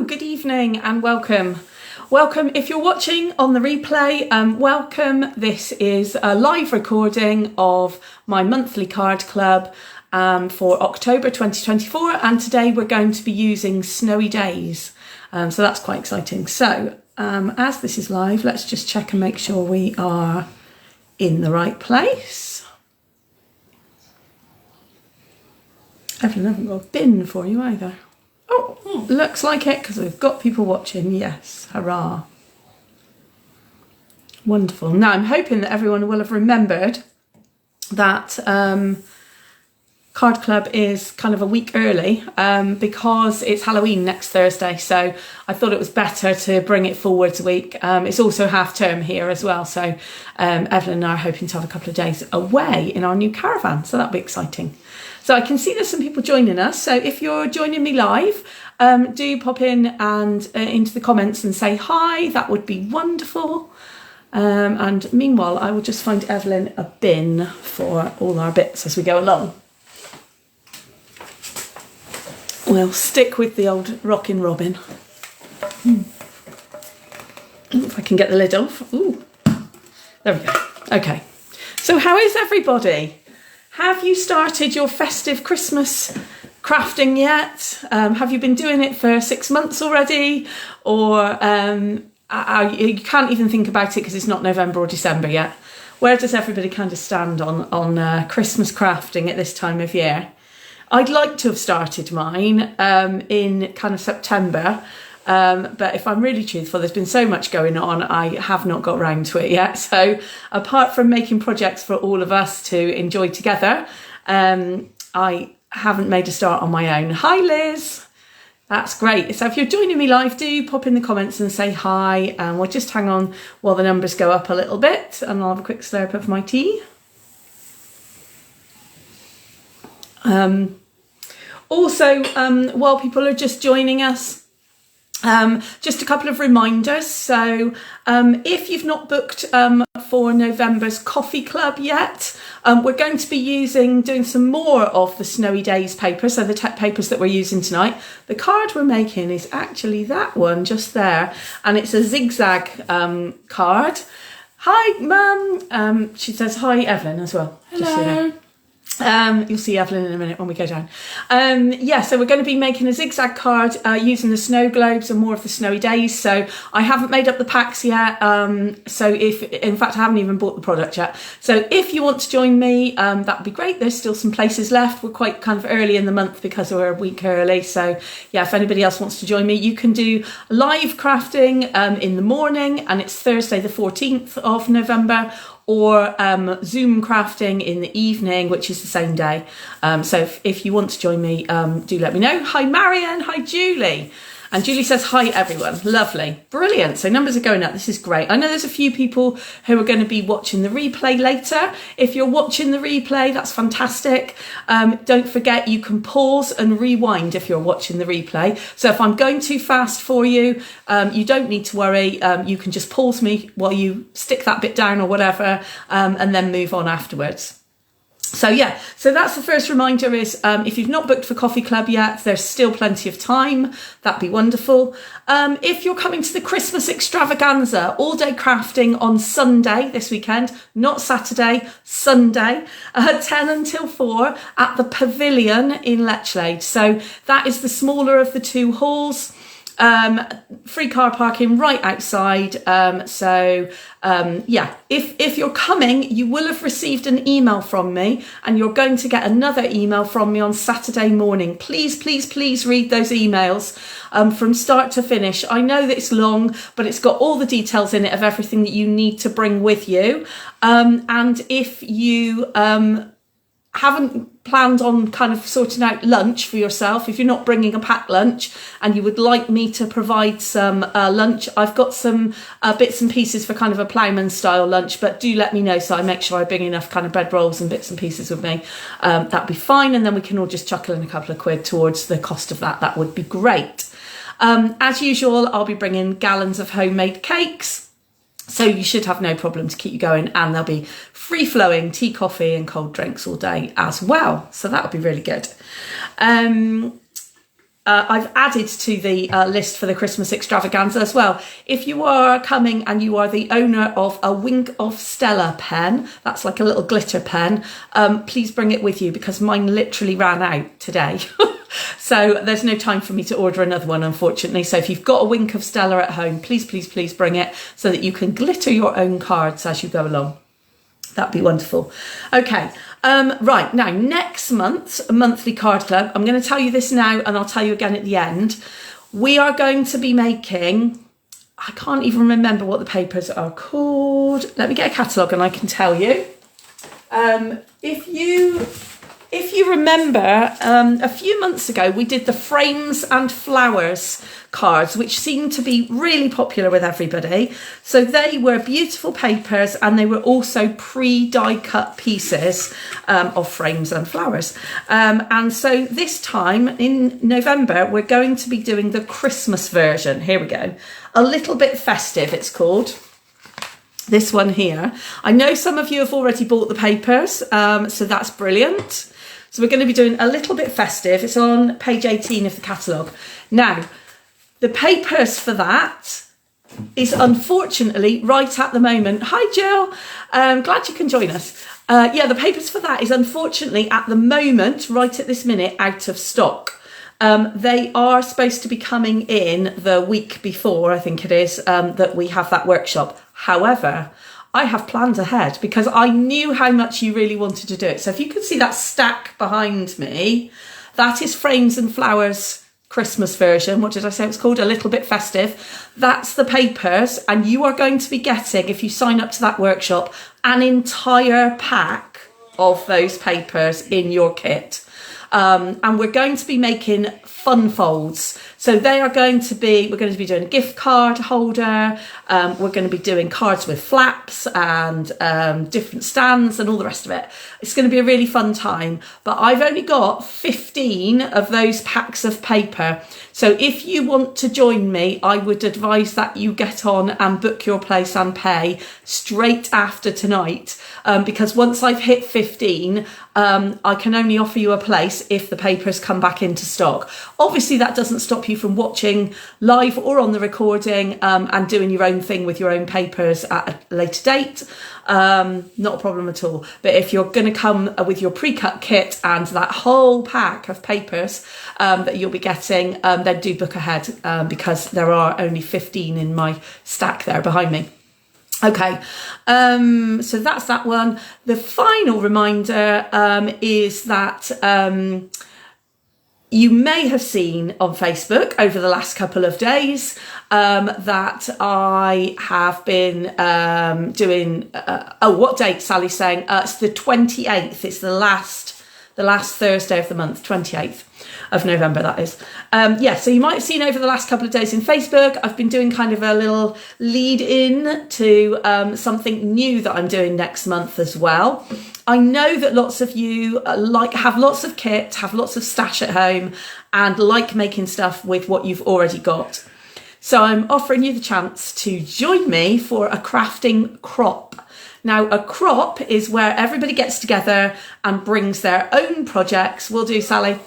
Good evening and welcome. Welcome if you're watching on the replay, welcome. This is a live recording of my monthly card club for October 2024, and today we're going to be using Snowy Days, so that's quite exciting. So as this is live, let's just check and make sure we are in the right place. Evelyn, I haven't got a bin for you either. Oh, looks like it because we've got people watching. Yes, hurrah. Wonderful. Now, I'm hoping that everyone will have remembered that Card Club is kind of a week early because it's Halloween next Thursday. So I thought it was better to bring it forwards a week. It's also half term here as well. So Evelyn and I are hoping to have a couple of days away in our new caravan. So that'll be exciting. So I can see there's some people joining us. So if you're joining me live, do pop in and into the comments and say hi. That would be wonderful. And meanwhile, I will just find Evelyn a bin for all our bits as we go along. We'll stick with the old Rockin' Robin. If I can get the lid off. Ooh, there we go. Okay. So how is everybody? Have you started your festive Christmas crafting yet? Have you been doing it for 6 months already? Or you can't even think about it because it's not November or December yet. Where does everybody kind of stand on Christmas crafting at this time of year? I'd like to have started mine in kind of September. But if I'm really truthful, there's been so much going on, I have not got round to it yet. So apart from making projects for all of us to enjoy together, I haven't made a start on my own. Hi, Liz. That's great. So if you're joining me live, do pop in the comments and say hi. And we'll just hang on while the numbers go up a little bit and I'll have a quick slurp of my tea. Also, while people are just joining us, just a couple of reminders. So if you've not booked for November's coffee club yet, we're going to be doing some more of the Snowy Days paper, so the papers that we're using tonight. The card we're making is actually that one just there, and it's a zigzag card. Hi, Mum. She says hi, Evelyn, as well. Hello. Just so you know. You'll see Evelyn in a minute when we go down. So we're going to be making a zigzag card using the snow globes and more of the Snowy Days. So I haven't made up the packs yet. In fact, I haven't even bought the product yet. So if you want to join me, that would be great. There's still some places left. We're quite kind of early in the month because we're a week early. So yeah, if anybody else wants to join me, you can do live crafting in the morning, and it's Thursday the 14th of November, or Zoom crafting in the evening, which is the same day. So if you want to join me, do let me know. Hi, Marion. Hi, Julie. And Julie says, hi, everyone. Lovely. Brilliant. So numbers are going up. This is great. I know there's a few people who are going to be watching the replay later. If you're watching the replay, that's fantastic. Don't forget, you can pause and rewind if you're watching the replay. So if I'm going too fast for you, you don't need to worry. You can just pause me while you stick that bit down or whatever, and then move on afterwards. So yeah, so that's the first reminder is if you've not booked for Coffee Club yet, there's still plenty of time. That'd be wonderful. If you're coming to the Christmas extravaganza, all day crafting on Sunday this weekend, not Saturday, Sunday, 10 until 4 at the Pavilion in Lechlade. So that is the smaller of the two halls. Free car parking right outside. If you're coming, you will have received an email from me, and you're going to get another email from me on Saturday morning. Please read those emails from start to finish. I know that it's long, but it's got all the details in it of everything that you need to bring with you. And if you haven't planned on kind of sorting out lunch for yourself, if you're not bringing a packed lunch and you would like me to provide some lunch, I've got some bits and pieces for kind of a ploughman style lunch, but do let me know so I make sure I bring enough kind of bread rolls and bits and pieces with me. That'd be fine, and then we can all just chuckle in a couple of quid towards the cost of that. That would be great. As usual, I'll be bringing gallons of homemade cakes. So you should have no problem to keep you going, and there'll be free-flowing tea, coffee and cold drinks all day as well. So that'll be really good. I've added to the list for the Christmas extravaganza as well. If you are coming and you are the owner of a Wink of Stella pen, that's like a little glitter pen, please bring it with you because mine literally ran out today. So there's no time for me to order another one, unfortunately. So if you've got a Wink of Stella at home, please, please, please bring it so that you can glitter your own cards as you go along. That'd be wonderful. Okay, right, now next month's monthly card club, I'm going to tell you this now and I'll tell you again at the end. We are going to be making, I can't even remember what the papers are called. Let me get a catalogue and I can tell you. If you remember, a few months ago, we did the Frames and Flowers cards, which seemed to be really popular with everybody. So they were beautiful papers and they were also pre-die cut pieces of frames and flowers. And so this time in November, we're going to be doing the Christmas version. Here we go. A Little Bit Festive, it's called. This one here. I know some of you have already bought the papers, so that's brilliant. So we're going to be doing A Little Bit Festive. It's on page 18 of the catalogue. Now, the papers for that is unfortunately right at the moment. Hi, Jill. Glad you can join us. Yeah, the papers for that is unfortunately at the moment, right at this minute, out of stock. They are supposed to be coming in the week before, I think it is, that we have that workshop. However, I have planned ahead because I knew how much you really wanted to do it. So if you can see that stack behind me, that is Frames and Flowers Christmas version. What did I say it was called? A Little Bit Festive. That's the papers. And you are going to be getting, if you sign up to that workshop, an entire pack of those papers in your kit. And we're going to be making fun folds. So they are going to be, we're going to be doing a gift card holder. We're going to be doing cards with flaps and different stands and all the rest of it. It's going to be a really fun time, but I've only got 15 of those packs of paper. So if you want to join me, I would advise that you get on and book your place and pay straight after tonight. Because once I've hit 15, I can only offer you a place if the papers come back into stock. Obviously, that doesn't stop you from watching live or on the recording and doing your own thing with your own papers at a later date. Not a problem at all. But if you're going to come with your pre-cut kit and that whole pack of papers that you'll be getting, then do book ahead because there are only 15 in my stack there behind me. Okay, so that's that one. The final reminder is that you may have seen on Facebook over the last couple of days that I have been doing, what date Sally's saying? It's the 28th, it's the last Thursday of the month, 28th of November, that is. Yeah, so you might have seen over the last couple of days in Facebook, I've been doing kind of a little lead in to something new that I'm doing next month as well. I know that lots of you have lots of kit, have lots of stash at home and like making stuff with what you've already got. So I'm offering you the chance to join me for a crafting crop. Now, a crop is where everybody gets together and brings their own projects. Will do, Sally.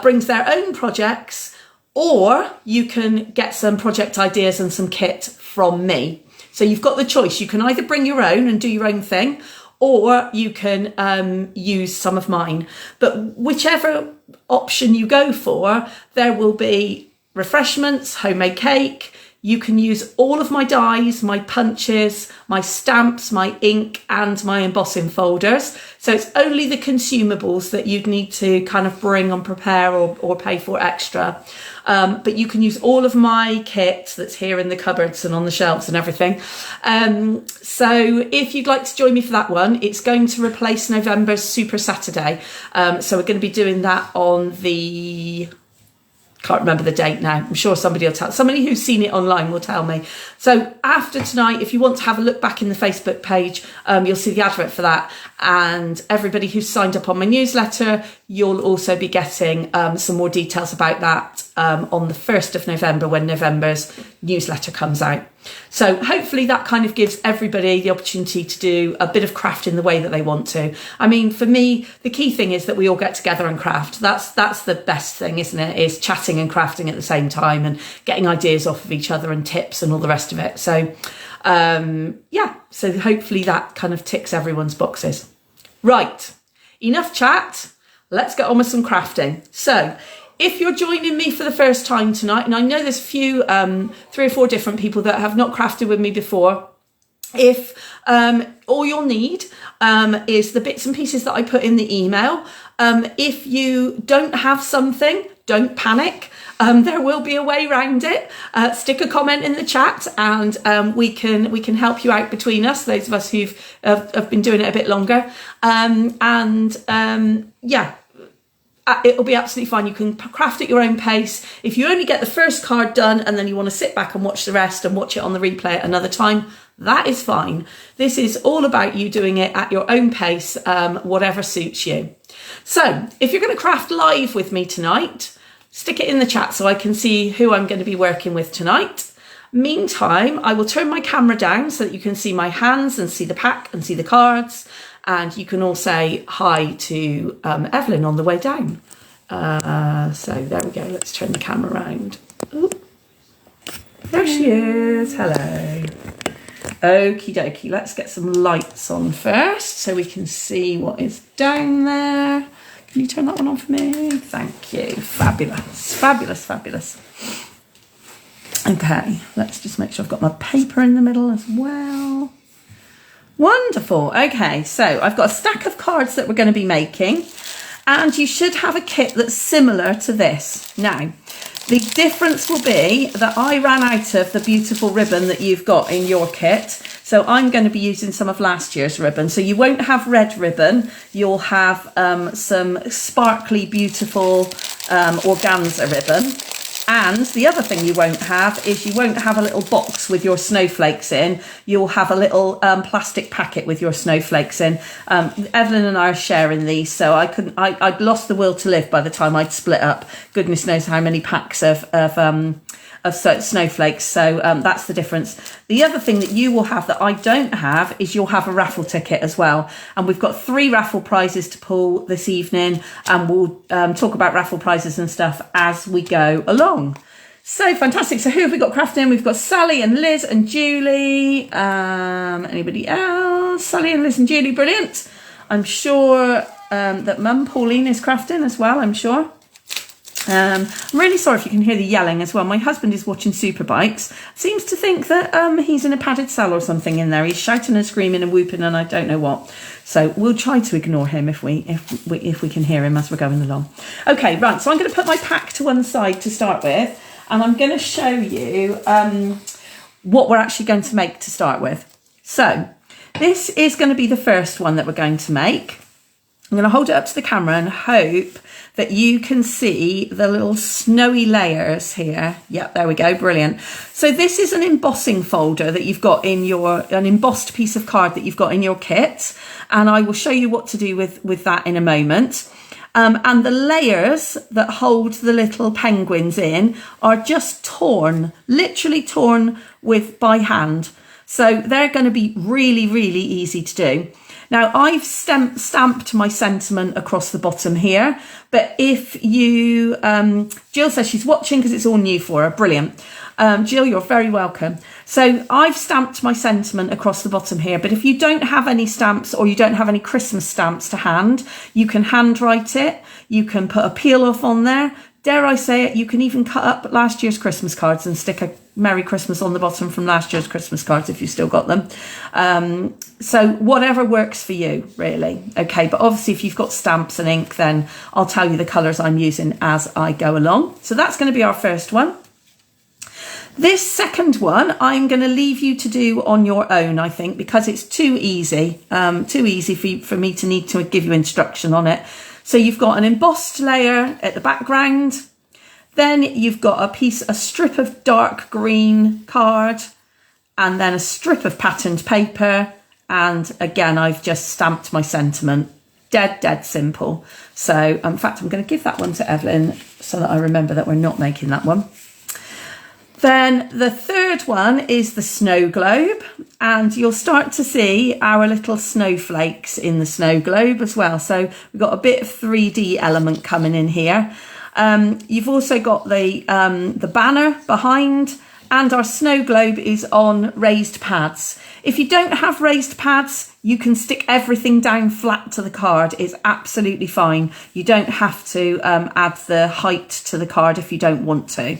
Brings their own projects, or you can get some project ideas and some kit from me. So you've got the choice. You can either bring your own and do your own thing, or you can use some of mine. But whichever option you go for, there will be refreshments, homemade cake. You can use all of my dies, my punches, my stamps, my ink and my embossing folders. So it's only the consumables that you'd need to kind of bring and prepare or pay for extra. But you can use all of my kit that's here in the cupboards and on the shelves and everything. So if you'd like to join me for that one, it's going to replace November's Super Saturday. So we're going to be doing that on the... Can't remember the date now. I'm sure somebody will tell. Somebody who's seen it online will tell me. So after tonight, if you want to have a look back in the Facebook page, you'll see the advert for that. And everybody who's signed up on my newsletter, you'll also be getting some more details about that on the 1st of November when November's newsletter comes out. So hopefully that kind of gives everybody the opportunity to do a bit of craft in the way that they want to. I mean, for me, the key thing is that we all get together and craft. That's the best thing, isn't it? Is chatting and crafting at the same time and getting ideas off of each other and tips and all the rest of it. So yeah, so hopefully that kind of ticks everyone's boxes. Right, enough chat. Let's get on with some crafting. So if you're joining me for the first time tonight, and I know there's a few, 3 or 4 different people that have not crafted with me before, if all you'll need is the bits and pieces that I put in the email. If you don't have something, don't panic. There will be a way around it. Stick a comment in the chat and we can help you out between us, those of us who've have been doing it a bit longer. Yeah, it'll be absolutely fine. You can craft at your own pace. If you only get the first card done and then you want to sit back and watch the rest and watch it on the replay at another time, that is fine. This is all about you doing it at your own pace, whatever suits you. So if you're going to craft live with me tonight, stick it in the chat so I can see who I'm going to be working with tonight. Meantime, I will turn my camera down so that you can see my hands and see the pack and see the cards. And you can all say hi to Evelyn on the way down. So there we go. Let's turn the camera around. Ooh. There she is. Hello. Okie dokie. Let's get some lights on first so we can see what is down there. Can you turn that one on for me? Thank you. Fabulous. Fabulous, fabulous. Okay. Let's just make sure I've got my paper in the middle as well. Wonderful. Okay, so I've got a stack of cards that we're going to be making, and you should have a kit that's similar to this. Now, the difference will be that I ran out of the beautiful ribbon that you've got in your kit, so I'm going to be using some of last year's ribbon. So you won't have red ribbon, you'll have some sparkly, beautiful organza ribbon. And the other thing you won't have is you won't have a little box with your snowflakes in. You'll have a little plastic packet with your snowflakes in. Evelyn and I are sharing these, so I'd lost the will to live by the time I'd split up. Goodness knows how many packs of snowflakes. So that's the difference. The other thing that you will have that I don't have is you'll have a raffle ticket as well. And we've got 3 raffle prizes to pull this evening, and we'll talk about raffle prizes and stuff as we go along. So fantastic. So who have we got crafting? We've got Sally and Liz and Julie. Anybody else? Sally and Liz and Julie, brilliant. I'm sure that Mum Pauline is crafting as well, I'm sure. I'm really sorry if you can hear the yelling as well. My husband is watching Superbikes. Seems to think that he's in a padded cell or something in there. He's shouting and screaming and whooping and I don't know what. So we'll try to ignore him if we can hear him as we're going along. Okay, right. So I'm going to put my pack to one side to start with, and I'm going to show you what we're actually going to make to start with. So this is going to be the first one that we're going to make. I'm going to hold it up to the camera and hope that you can see the little snowy layers here. Yep, there we go, brilliant. So this is an embossing folder that you've got in an embossed piece of card that you've got in your kit. And I will show you what to do with that in a moment. And the layers that hold the little penguins in are just torn, literally torn by hand. So they're going to be really, really easy to do. Now, I've stamped my sentiment across the bottom here, but if you, Jill says she's watching because it's all new for her. Brilliant. Jill, you're very welcome. So I've stamped my sentiment across the bottom here, but if you don't have any stamps or you don't have any Christmas stamps to hand, you can handwrite it. You can put a peel off on there. Dare I say it, you can even cut up last year's Christmas cards and stick a Merry Christmas on the bottom from last year's Christmas cards if you've still got them. So whatever works for you, really. Okay, but obviously if you've got stamps and ink, then I'll tell you the colours I'm using as I go along. So that's going to be our first one. This second one, I'm going to leave you to do on your own, I think, because it's too easy for me to need to give you instruction on it. So you've got an embossed layer at the background. Then you've got a strip of dark green card, and then a strip of patterned paper, And again, I've just stamped my sentiment. Dead simple. So in fact, I'm going to give that one to Evelyn so that I remember that we're not making that one. Then the third one is the snow globe, and you'll start to see our little snowflakes in the snow globe as well. So we've got a bit of 3D element coming in here. You've also got the banner behind, and our snow globe is on raised pads. If you don't have raised pads, you can stick everything down flat to the card. It's absolutely fine. You don't have to add the height to the card if you don't want to.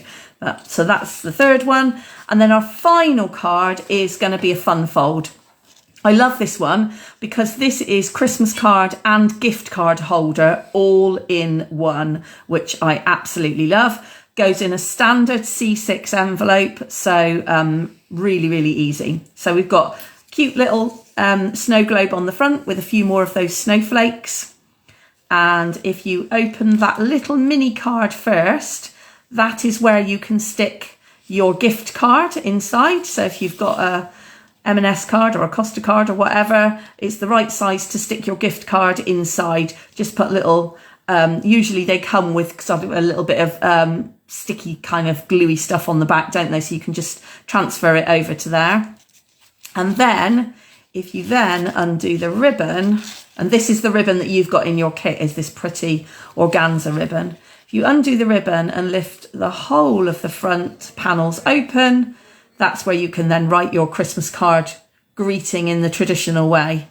So that's the third one. And then our final card is going to be a fun fold. I love this one because this is Christmas card and gift card holder all in one, which I absolutely love. Goes in a standard C6 envelope, so really, really easy. So we've got cute little snow globe on the front with a few more of those snowflakes. And if you open that little mini card first, that is where you can stick your gift card inside. So if you've got a M&S card or a Costa card or whatever, it's the right size to stick your gift card inside. Just put little, usually they come with a little bit of sticky kind of gluey stuff on the back, don't they? So you can just transfer it over to there. And then if you then undo the ribbon, and this is the ribbon that you've got in your kit, is this pretty organza ribbon. If you undo the ribbon and lift the whole of the front panels open, that's where you can then write your Christmas card greeting in the traditional way.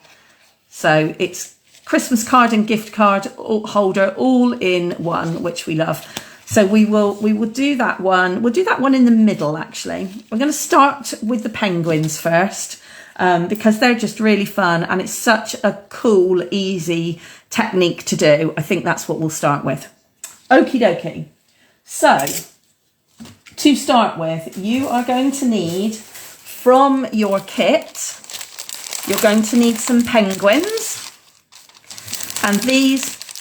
So it's Christmas card and gift card holder all in one, which we love. So we will do that one. We'll do that one in the middle, actually. We're going to start with the penguins first because they're just really fun and it's such a cool, easy technique to do. I think that's what we'll start with. Okie dokie. So to start with, you are going to need from your kit, you're going to need some penguins. And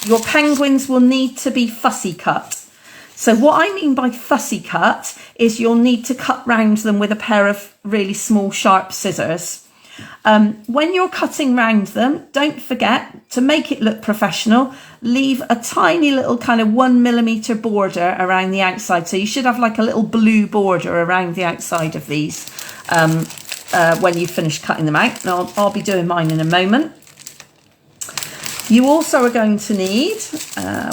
your penguins will need to be fussy cut. So what I mean by fussy cut is you'll need to cut round them with a pair of really small sharp scissors. When you're cutting round them, don't forget to make it look professional. Leave a tiny little kind of 1mm border around the outside. So you should have like a little blue border around the outside of these when you finish cutting them out. And I'll be doing mine in a moment. You also are going to need,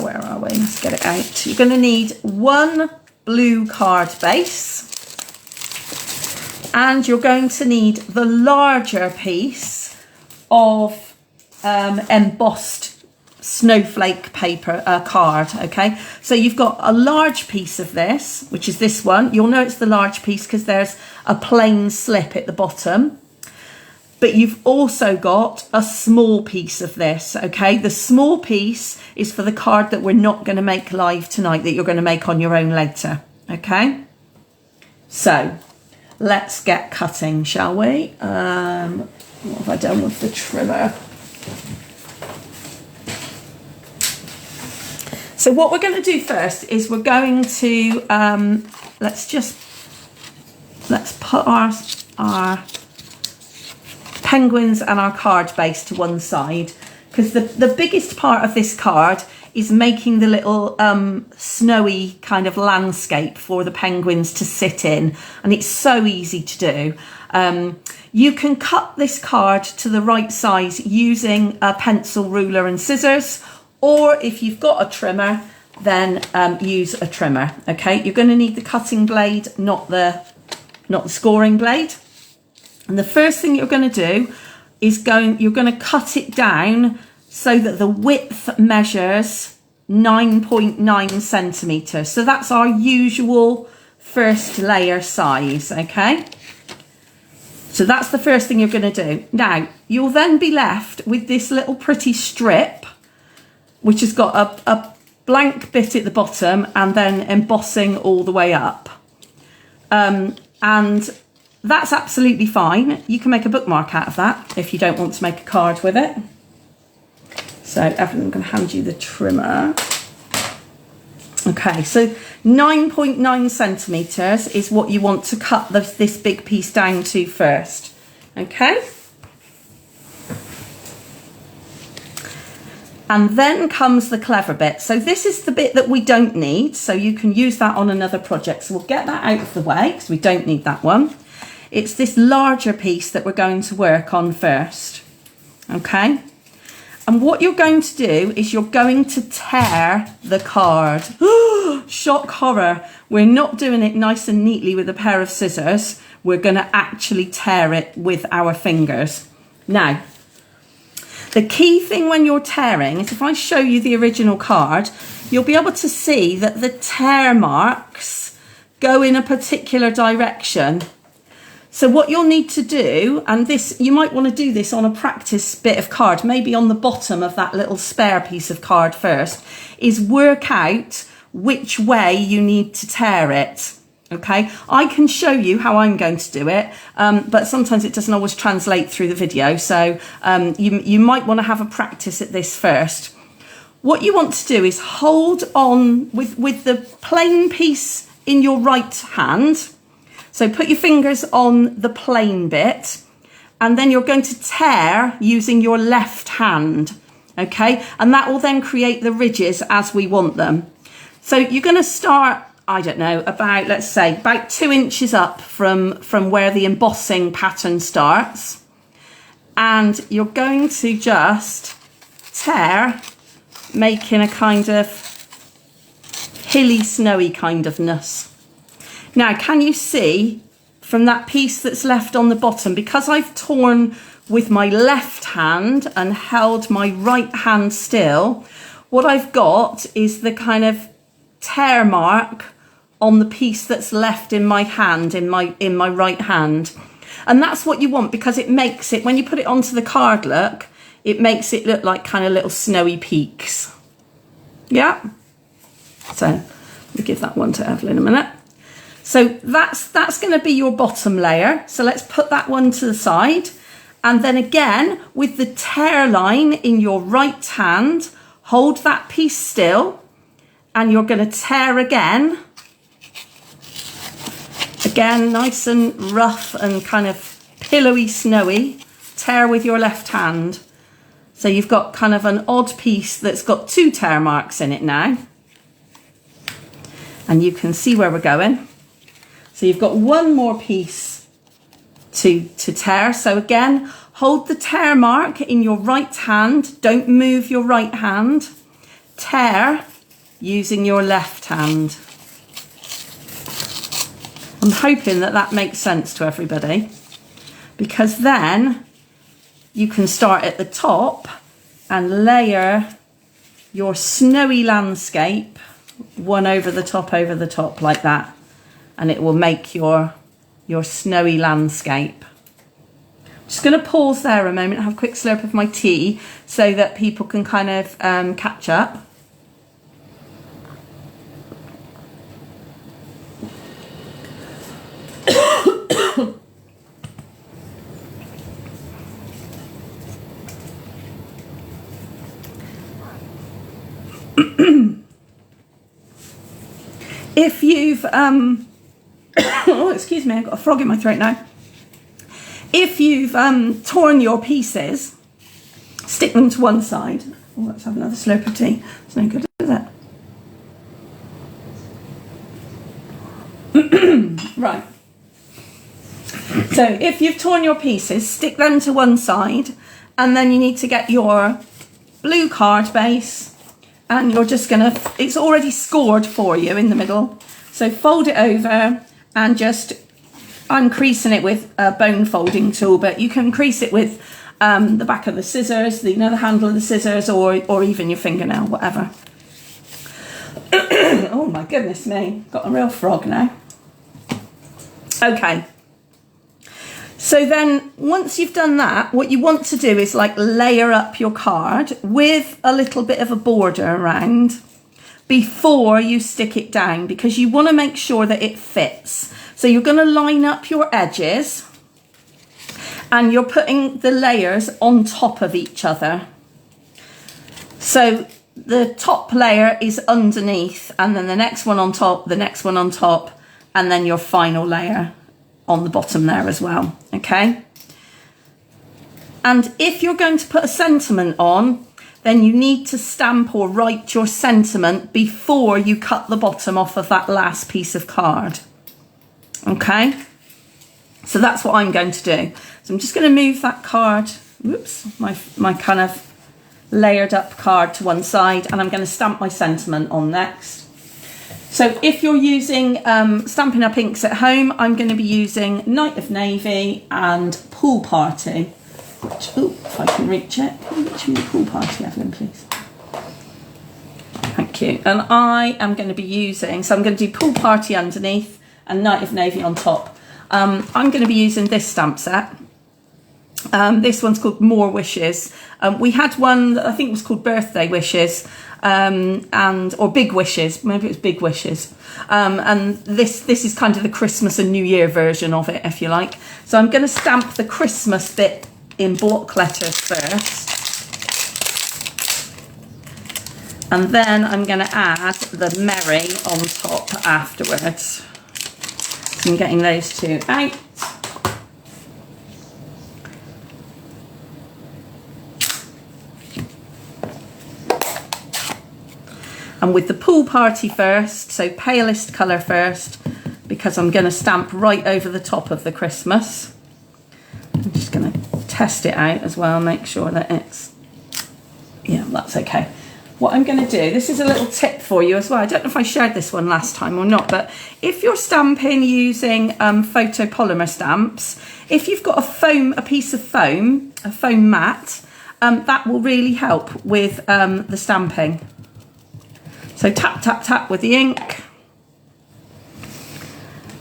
where are we? Let's get it out. You're going to need one blue card base. And you're going to need the larger piece of embossed snowflake paper card, okay? So you've got a large piece of this, which is this one. You'll know it's the large piece because there's a plain slip at the bottom. But you've also got a small piece of this, okay? The small piece is for the card that we're not going to make live tonight, that you're going to make on your own later, okay? So let's get cutting, shall we? What have I done with the trimmer? So what we're going to do first is we're going to, let's put our penguins and our card base to one side, because the biggest part of this card is making the little snowy kind of landscape for the penguins to sit in, and it's so easy to do. You can cut this card to the right size using a pencil, ruler and scissors, or if you've got a trimmer, then use a trimmer. Okay, you're going to need the cutting blade, not the scoring blade. And the first thing you're going to do is you're going to cut it down so that the width measures 9.9 centimetres. So that's our usual first layer size, okay? So that's the first thing you're going to do. Now, you'll then be left with this little pretty strip, which has got a blank bit at the bottom and then embossing all the way up. And that's absolutely fine. You can make a bookmark out of that if you don't want to make a card with it. So Evelyn, I'm going to hand you the trimmer. Okay, so 9.9 centimetres is what you want to cut this big piece down to first. Okay. And then comes the clever bit. So this is the bit that we don't need. So you can use that on another project. So we'll get that out of the way because we don't need that one. It's this larger piece that we're going to work on first. Okay. And what you're going to do is you're going to tear the card. Shock horror. We're not doing it nice and neatly with a pair of scissors. We're going to actually tear it with our fingers. Now, the key thing when you're tearing is if I show you the original card, you'll be able to see that the tear marks go in a particular direction. So what you'll need to do, and this, you might want to do this on a practice bit of card, maybe on the bottom of that little spare piece of card first, is work out which way you need to tear it. Okay, I can show you how I'm going to do it, but sometimes it doesn't always translate through the video. So you might want to have a practice at this first. What you want to do is hold on with the plain piece in your right hand. So put your fingers on the plain bit, and then you're going to tear using your left hand. Okay, and that will then create the ridges as we want them. So you're going to start, I don't know, about, let's say, about 2 inches up from where the embossing pattern starts. And you're going to just tear, making a kind of hilly, snowy kind of ness. Now, can you see from that piece that's left on the bottom, because I've torn with my left hand and held my right hand still, what I've got is the kind of tear mark on the piece that's left in my hand, in my right hand. And that's what you want, because it makes it, when you put it onto the card look, it makes it look like kind of little snowy peaks. Yeah. So we'll give that one to Evelyn in a minute. So that's going to be your bottom layer. So let's put that one to the side. And then again, with the tear line in your right hand, hold that piece still, and you're going to tear again. Again, nice and rough and kind of pillowy, snowy. Tear with your left hand. So you've got kind of an odd piece that's got 2 tear marks in it now. And you can see where we're going. So you've got one more piece to tear. So again, hold the tear mark in your right hand. Don't move your right hand. Tear using your left hand. I'm hoping that that makes sense to everybody, because then you can start at the top and layer your snowy landscape one over the top like that, and it will make your snowy landscape. I'm just going to pause there a moment, have a quick slurp of my tea so that people can kind of catch up. If you've oh, excuse me, I've got a frog in my throat now. If you've torn your pieces, stick them to one side. Oh, let's have another slurp of tea. It's no good, is it? Right. So if you've torn your pieces, stick them to one side, and then you need to get your blue card base, and you're just gonna, it's already scored for you in the middle. So fold it over and just, I'm creasing it with a bone folding tool, but you can crease it with the back of the scissors, the handle of the scissors, or even your fingernail, whatever. Oh my goodness me, got a real frog now. Okay. So then once you've done that, what you want to do is like layer up your card with a little bit of a border around before you stick it down, because you want to make sure that it fits. So you're going to line up your edges and you're putting the layers on top of each other. So the top layer is underneath, and then the next one on top, the next one on top, and then your final layer on the bottom there as well, okay? And if you're going to put a sentiment on, then you need to stamp or write your sentiment before you cut the bottom off of that last piece of card. Okay, so that's what I'm going to do. So I'm just going to move that card, whoops, my kind of layered up card to one side, and I'm going to stamp my sentiment on next. So if you're using Stampin' Up! Inks at home, I'm going to be using Night of Navy and Pool Party. Which, oh, if I can reach it. Can you reach me the Pool Party, Evelyn, please? Thank you. And I am going to be using, so I'm going to do Pool Party underneath and Night of Navy on top. I'm going to be using this stamp set. This one's called More Wishes. We had one that I think was called Birthday Wishes, or Big Wishes. Maybe it was Big Wishes. And this is kind of the Christmas and New Year version of it, if you like. So I'm going to stamp the Christmas bit in block letters first. And then I'm going to add the Merry on top afterwards. So I'm getting those two out. And with the Pool Party first, so palest colour first, because I'm going to stamp right over the top of the Christmas. I'm just going to test it out as well, make sure that it's, yeah, that's okay. What I'm going to do, this is a little tip for you as well. I don't know if I shared this one last time or not, but if you're stamping using photopolymer stamps, if you've got a piece of foam, a foam mat, that will really help with the stamping. So tap, tap, tap with the ink.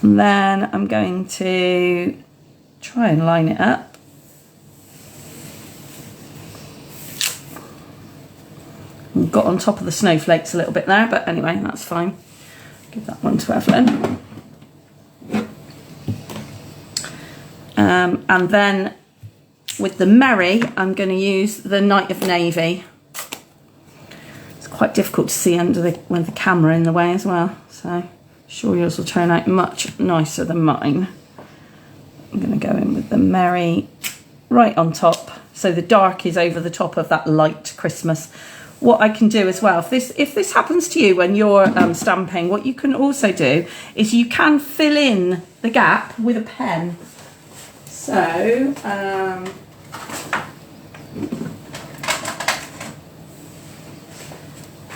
And then I'm going to try and line it up. Got on top of the snowflakes a little bit there, but anyway, that's fine. Give that one to Evelyn. And then with the Merry, I'm going to use the Night of Navy. It's quite difficult to see with the camera in the way as well, so I'm sure yours will turn out much nicer than mine. I'm going to go in with the Merry right on top, so the dark is over the top of that light Christmas. What I can do as well, if this happens to you when you're stamping, what you can also do is you can fill in the gap with a pen. So,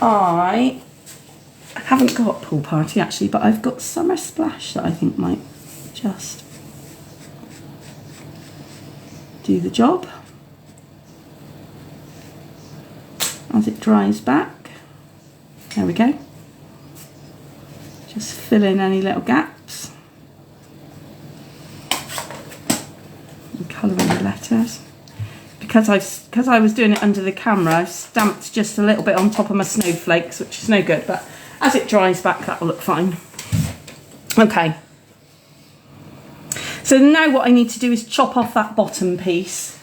I haven't got Pool Party actually, but I've got Summer Splash that I think might just do the job. As it dries back, there we go. Just fill in any little gaps and colour in the letters. Because I was doing it under the camera, I've stamped just a little bit on top of my snowflakes, which is no good, but as it dries back, that will look fine. Okay. So now what I need to do is chop off that bottom piece.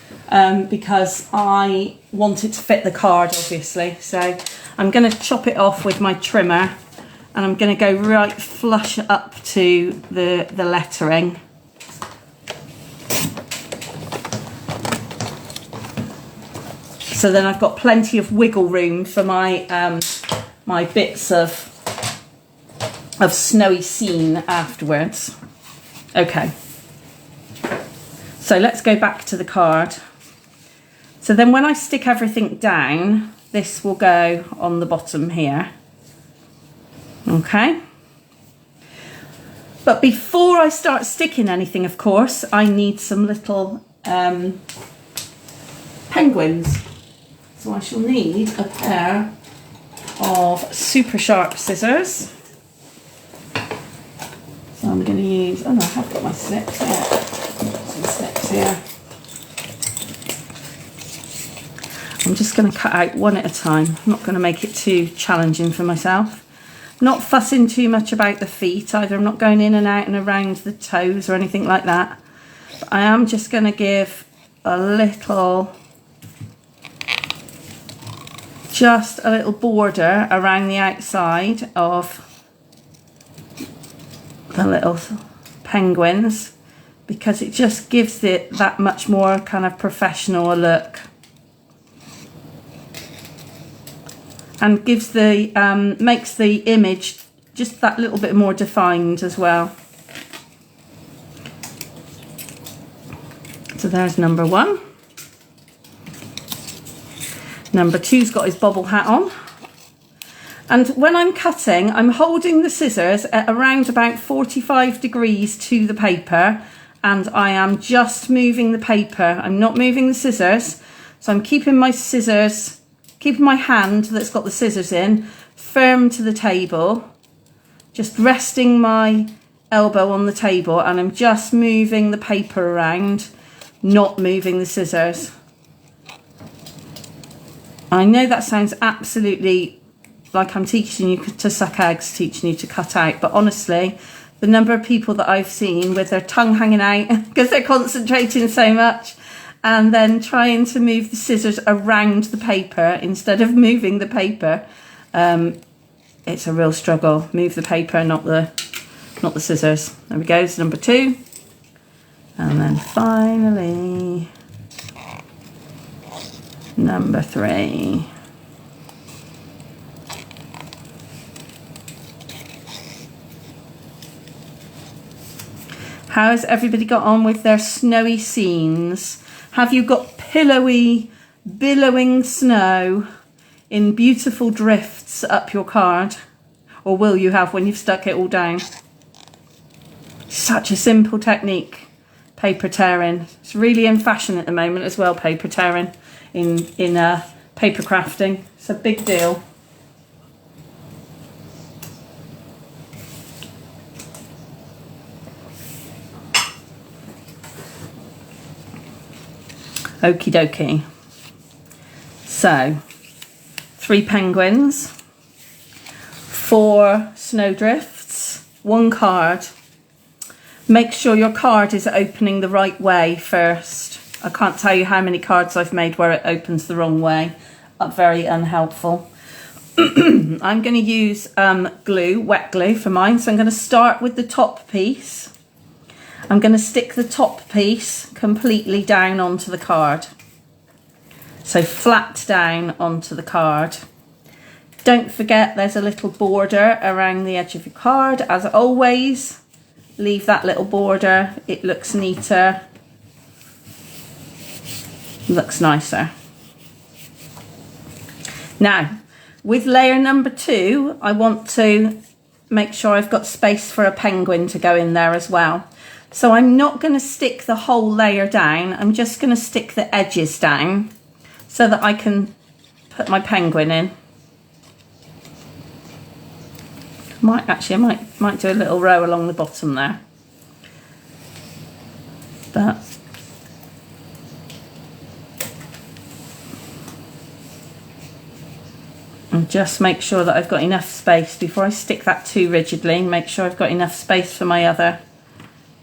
Because I want it to fit the card, obviously. So I'm going to chop it off with my trimmer, and I'm going to go right flush up to the lettering. So then I've got plenty of wiggle room for my my bits of snowy scene afterwards. Okay. So let's go back to the card. So then when I stick everything down, this will go on the bottom here. Okay. But before I start sticking anything, of course, I need some little penguins. So I shall need a pair of super sharp scissors. So I'm going to use, oh no, I have got my snips here. Some snips here. I'm just going to cut out one at a time. I'm not going to make it too challenging for myself. Not fussing too much about the feet either. I'm not going in and out and around the toes or anything like that. But I am just going to give a little, just a little border around the outside of the little penguins, because it just gives it that much more kind of professional look. and gives the makes the image just that little bit more defined as well. So there's number 1. Number 2's got his bobble hat on. And when I'm cutting, I'm holding the scissors at around about 45 degrees to the paper, and I am just moving the paper. I'm not moving the scissors. So I'm keeping my scissors, keeping my hand that's got the scissors in, firm to the table, just resting my elbow on the table, and I'm just moving the paper around, not moving the scissors. I know that sounds absolutely like I'm teaching you to suck eggs, teaching you to cut out, but honestly, the number of people that I've seen with their tongue hanging out because they're concentrating so much and then trying to move the scissors around the paper instead of moving the paper, it's a real struggle. Move the paper, not the scissors. There we go, it's number 2. And then finally, number 3. How has everybody got on with their snowy scenes? Have you got pillowy, billowing snow in beautiful drifts up your card? Or will you have when you've stuck it all down? Such a simple technique, paper tearing. It's really in fashion at the moment as well, paper tearing in paper crafting. It's a big deal. Okie dokie. So, 3 penguins, 4 snowdrifts, 1 card. Make sure your card is opening the right way first. I can't tell you how many cards I've made where it opens the wrong way. Very unhelpful. I'm going to use glue, wet glue for mine. So I'm going to start with the top piece. I'm going to stick the top piece completely down onto the card. So flat down onto the card. Don't forget there's a little border around the edge of your card. As always, leave that little border. It looks neater. Looks nicer. Now, with layer number 2, I want to make sure I've got space for a penguin to go in there as well. So I'm not going to stick the whole layer down, I'm just going to stick the edges down so that I can put my penguin in. I might do a little row along the bottom there. But and just make sure that I've got enough space before I stick that too rigidly. Make sure I've got enough space for my other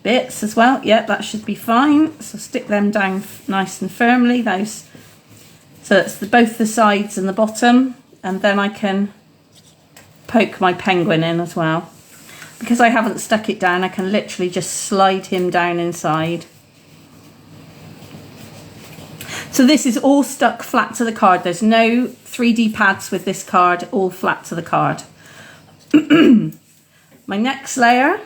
bits as well. Yep, that should be fine. So stick them down nice and firmly. Those, so it's both the sides and the bottom, and then I can poke my penguin in as well. Because I haven't stuck it down, I can literally just slide him down inside. So this is all stuck flat to the card. There's no 3D pads with this card, all flat to the card. My next layer,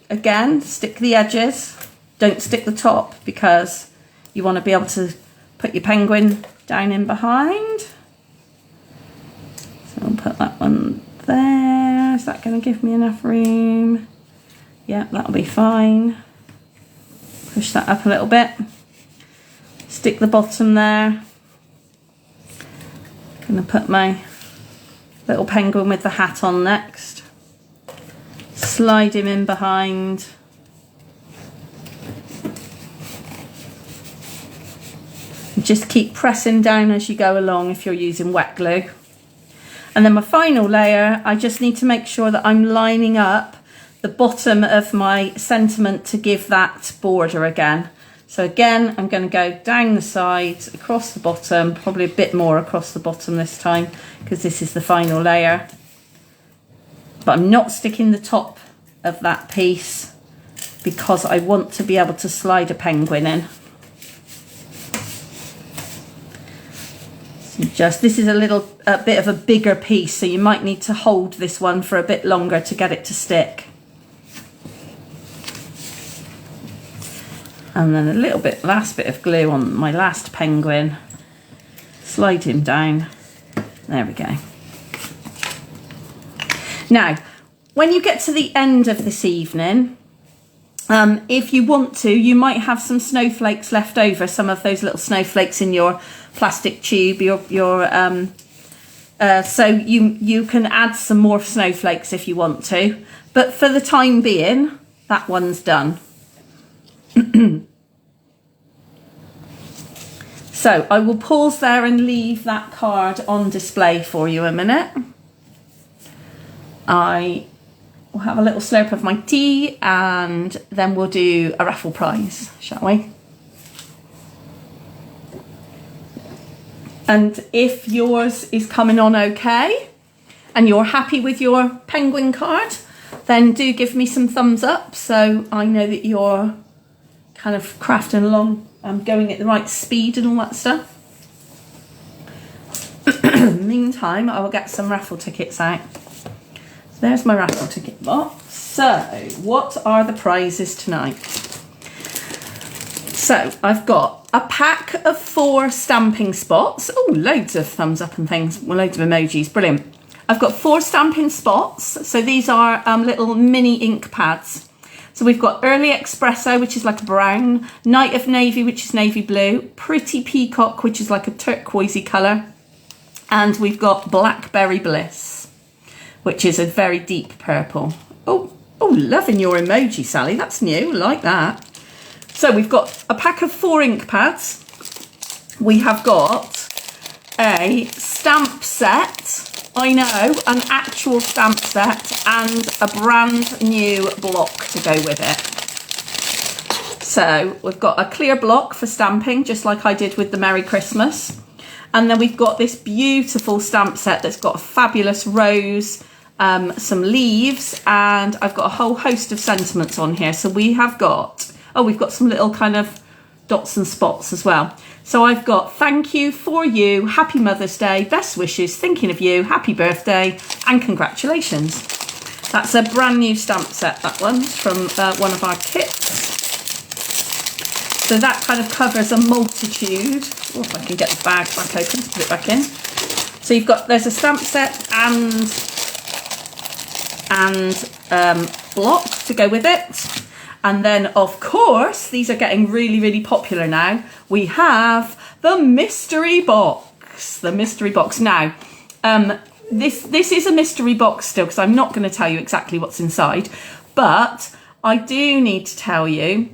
again, stick the edges. Don't stick the top because you want to be able to put your penguin down in behind. So I'll put that one there. Is that going to give me enough room? Yeah, that'll be fine. Push that up a little bit. Stick the bottom there. Gonna put my little penguin with the hat on next. Slide him in behind. Just keep pressing down as you go along if you're using wet glue. And then my final layer, I just need to make sure that I'm lining up the bottom of my sentiment to give that border again. So again, I'm going to go down the sides, across the bottom, probably a bit more across the bottom this time because this is the final layer. But I'm not sticking the top of that piece because I want to be able to slide a penguin in. So This is a bit of a bigger piece, so you might need to hold this one for a bit longer to get it to stick. And then last bit of glue on my last penguin. Slide him down. There we go. Now, when you get to the end of this evening, if you want to, you might have some snowflakes left over, some of those little snowflakes in your plastic tube, so you can add some more snowflakes if you want to. But for the time being, that one's done. So I will pause there and leave that card on display for you a minute. I will have a little slurp of my tea and then we'll do a raffle prize, shall we? And if yours is coming on okay and you're happy with your penguin card, then do give me some thumbs up so I know that you're kind of crafting along, going at the right speed and all that stuff. Meantime, I will get some raffle tickets out. So there's my raffle ticket box. So, what are the prizes tonight? So, I've got a pack of 4 stamping spots. Oh, loads of thumbs up and things. Well, loads of emojis. Brilliant. I've got 4 stamping spots. So, these are little mini ink pads. So we've got Early Espresso, which is like a brown, Night of Navy, which is navy blue, Pretty Peacock, which is like a turquoisey colour, and we've got Blackberry Bliss, which is a very deep purple. Oh, loving your emoji, Sally. That's new. Like that. So we've got a pack of 4 ink pads. We have got a stamp set. I know, an actual stamp set and a brand new block to go with it. So we've got a clear block for stamping, just like I did with the Merry Christmas. And then we've got this beautiful stamp set that's got a fabulous rose, some leaves, and I've got a whole host of sentiments on here. So we have got, we've got some little kind of dots and spots as well. So I've got thank you, for you, happy Mother's Day, best wishes, thinking of you, happy birthday, and congratulations. That's a brand new stamp set, that one, from one of our kits. So that kind of covers a multitude. Oh, if I can get the bag back open to put it back in. So you've got, there's a stamp set and block to go with it. And then, of course, these are getting really, really popular now. We have the mystery box. The mystery box. Now, this is a mystery box still, because I'm not going to tell you exactly what's inside. But I do need to tell you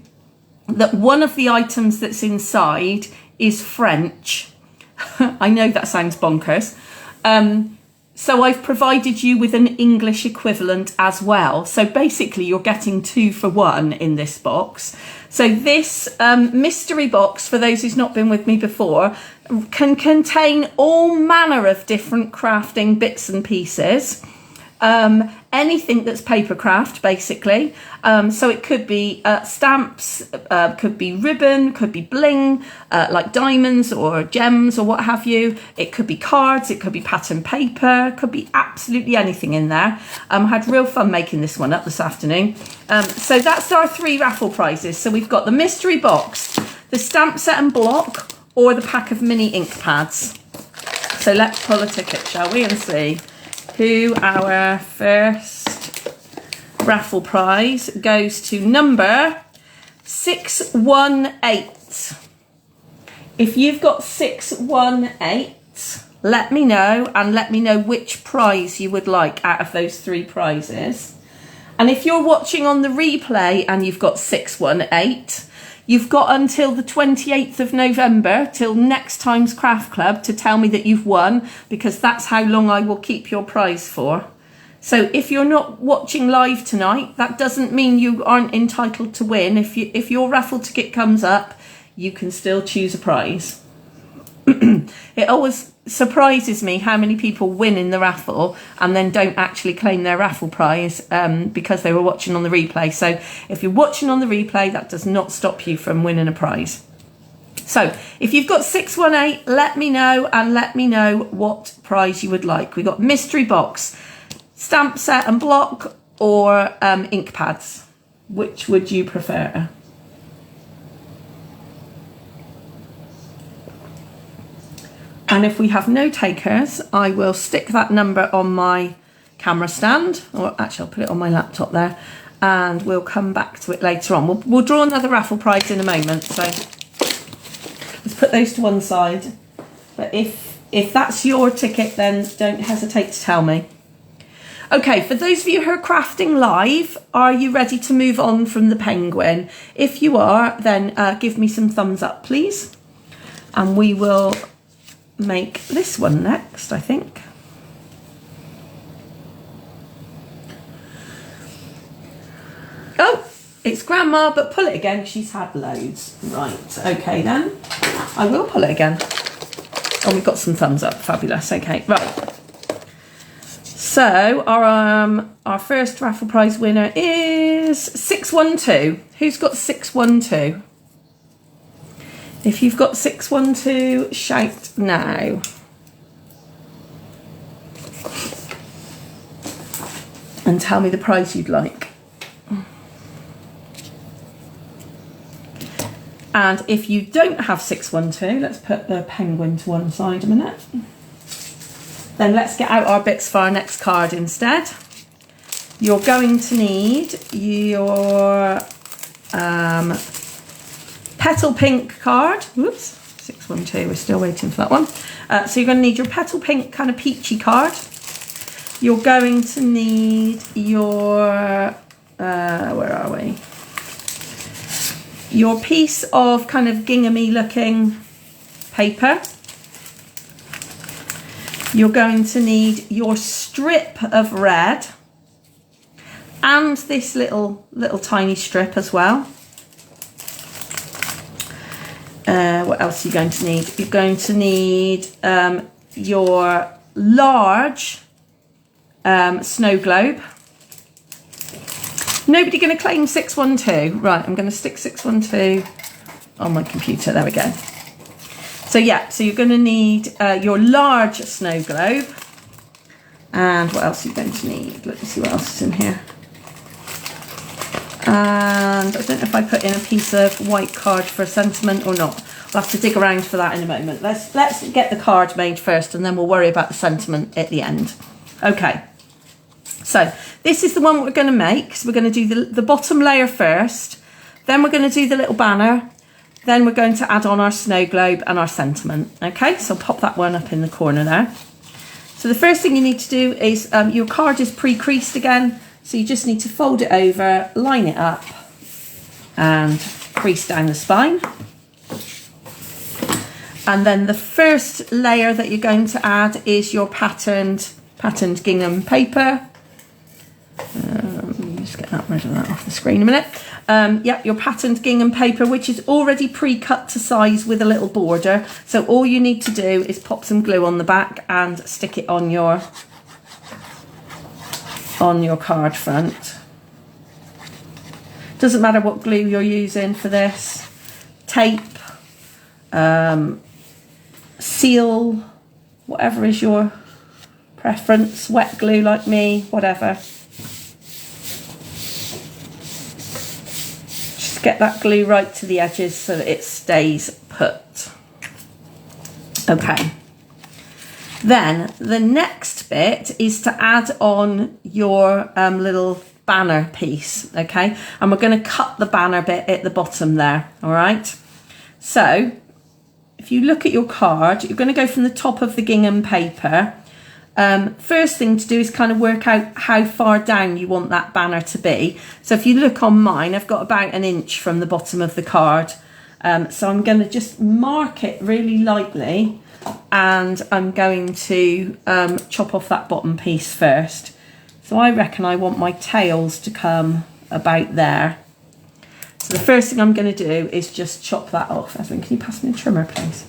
that one of the items that's inside is French. I know that sounds bonkers. So I've provided you with an English equivalent as well. So basically you're getting 2 for 1 in this box. So this mystery box, for those who's not been with me before, can contain all manner of different crafting bits and pieces. Anything that's paper craft, basically. So it could be stamps, could be ribbon, could be bling, like diamonds or gems or what have you. It could be cards, it could be pattern paper, could be absolutely anything in there. I had real fun making this one up this afternoon. So that's our 3 raffle prizes. So we've got the mystery box, the stamp set and block, or the pack of mini ink pads. So let's pull a ticket, shall we, and see who our first raffle prize goes to. Number 618. If you've got 618, let me know, and let me know which prize you would like out of those 3 prizes. And if you're watching on the replay and you've got 618, you've got until the 28th of November, till next time's Craft Club, to tell me that you've won, because that's how long I will keep your prize for. So if you're not watching live tonight, that doesn't mean you aren't entitled to win. If your raffle ticket comes up, you can still choose a prize. It always surprises me how many people win in the raffle and then don't actually claim their raffle prize because they were watching on the replay. So if you're watching on the replay, that does not stop you from winning a prize. So if you've got 618, let me know, and let me know what prize you would like. We've got mystery box, stamp set and block, or ink pads. Which would you prefer? And if we have no takers, I will stick that number on my camera stand, or actually I'll put it on my laptop there, and we'll come back to it later on. We'll draw another raffle prize in a moment, so let's put those to one side. But if that's your ticket, then don't hesitate to tell me. Okay, for those of you who are crafting live, are you ready to move on from the penguin? If you are, then give me some thumbs up, please. And we will make this one next, I think. Oh, it's Grandma, but pull it again. She's had loads. Right, okay then. I will pull it again. Oh, we've got some thumbs up. Fabulous. Okay, right. So our first raffle prize winner is 612. Who's got 612? If you've got 612, shout now. And tell me the prize you'd like. And if you don't have 612, let's put the penguin to one side a minute. Then let's get out our bits for our next card instead. You're going to need your petal pink card. Whoops, 612, we're still waiting for that one. So you're going to need your petal pink kind of peachy card. You're going to need your, where are we? Your piece of kind of ginghamy looking paper. You're going to need your strip of red and this little tiny strip as well. What else are you going to need? You're going to need your large snow globe. Nobody going to claim 612. Right, I'm going to stick 612 on my computer. There we go. So yeah, so you're going to need your large snow globe. And what else are you going to need? Let me see what else is in here. And I don't know if I put in a piece of white card for a sentiment or not. We'll have to dig around for that in a moment. Let's get the card made first, and then we'll worry about the sentiment at the end. Okay. So this is the one we're going to make. So we're going to do the bottom layer first. Then we're going to do the little banner. Then we're going to add on our snow globe and our sentiment. Okay, so I'll pop that one up in the corner there. So the first thing you need to do is, your card is pre-creased again. So you just need to fold it over, line it up, and crease down the spine. And then the first layer that you're going to add is your patterned gingham paper. Let me just get rid of that off the screen a minute. Yeah, your patterned gingham paper, which is already pre-cut to size with a little border. So all you need to do is pop some glue on the back and stick it on your card front. Doesn't matter what glue you're using for this. Tape, seal, whatever is your preference. Wet glue like me, whatever. Just get that glue right to the edges so that it stays put. Okay. Then the next bit is to add on your little banner piece, okay? And we're going to cut the banner bit at the bottom there, all right? So if you look at your card, you're going to go from the top of the gingham paper. First thing to do is kind of work out how far down you want that banner to be. So if you look on mine, I've got about 1 inch from the bottom of the card. So I'm going to just mark it really lightly, and I'm going to chop off that bottom piece first. So I reckon I want my tails to come about there. So the first thing I'm going to do is just chop that off. Evelyn, can you pass me a trimmer, please?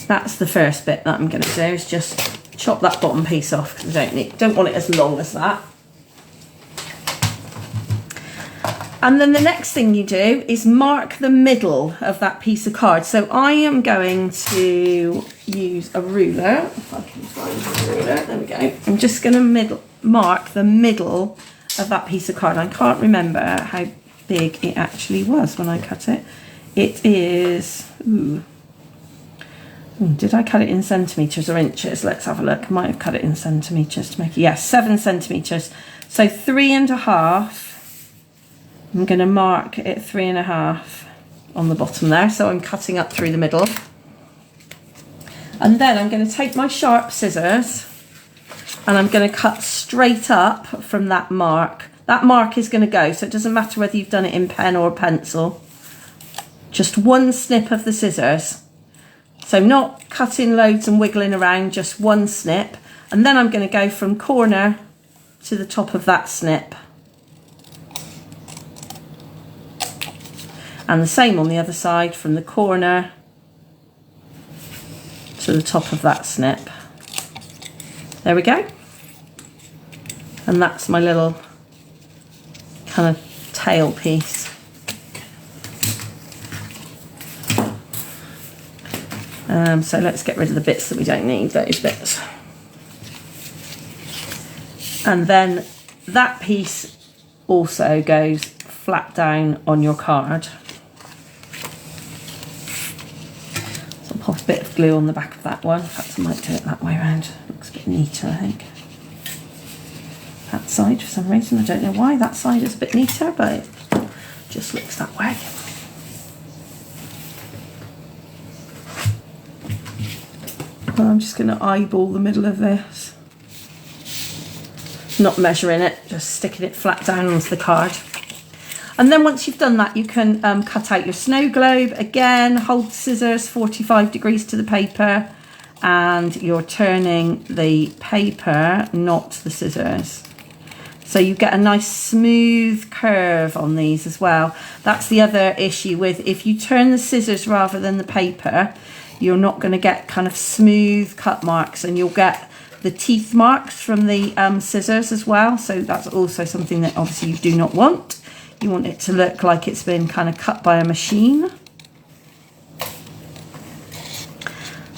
That's the first bit that I'm going to do, is just chop that bottom piece off, because I don't want it as long as that. And then the next thing you do is mark the middle of that piece of card. So I am going to use a ruler. If I can find a ruler, there we go. I'm just going to mark the middle of that piece of card. I can't remember how big it actually was when I cut it. It is, did I cut it in centimetres or inches? Let's have a look. I might have cut it in centimetres to make it, yes, 7 centimetres. So 3.5. I'm going to mark it 3.5 on the bottom there, so I'm cutting up through the middle. And then I'm going to take my sharp scissors and I'm going to cut straight up from that mark. That mark is going to go, so it doesn't matter whether you've done it in pen or pencil. Just one snip of the scissors. So not cutting loads and wiggling around, just one snip. And then I'm going to go from corner to the top of that snip. And the same on the other side, from the corner to the top of that snip. There we go. And that's my little kind of tail piece. So let's get rid of the bits that we don't need, those bits. And then that piece also goes flat down on your card. Pop a bit of glue on the back of that one. In fact, I might do it that way around. Looks a bit neater, I think. That side, for some reason, I don't know why. That side is a bit neater, but it just looks that way. Well, I'm just going to eyeball the middle of this. Not measuring it, just sticking it flat down onto the card. And then once you've done that, you can cut out your snow globe. Again, hold the scissors 45 degrees to the paper, and you're turning the paper, not the scissors. So you get a nice smooth curve on these as well. That's the other issue with, if you turn the scissors rather than the paper, you're not going to get kind of smooth cut marks, and you'll get the teeth marks from the scissors as well. So that's also something that obviously you do not want. You want it to look like it's been kind of cut by a machine.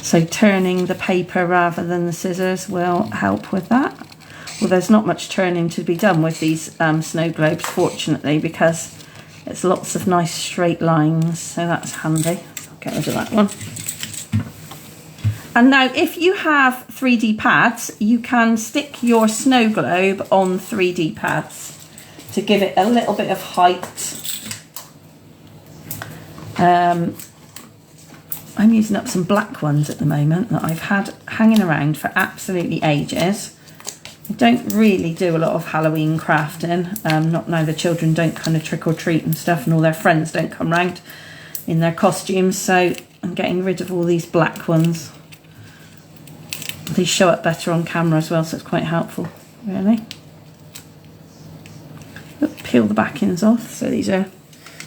So turning the paper rather than the scissors will help with that. Well, there's not much turning to be done with these snow globes, fortunately, because it's lots of nice straight lines, so that's handy. I'll get rid of that one. And now if you have 3D pads, you can stick your snow globe on 3D pads to give it a little bit of height. I'm using up some black ones at the moment that I've had hanging around for absolutely ages. I don't really do a lot of Halloween crafting, not now the children don't kind of trick or treat and stuff, and all their friends don't come round in their costumes, so I'm getting rid of all these black ones. They show up better on camera as well, so it's quite helpful, really. Peel the backings off. So these are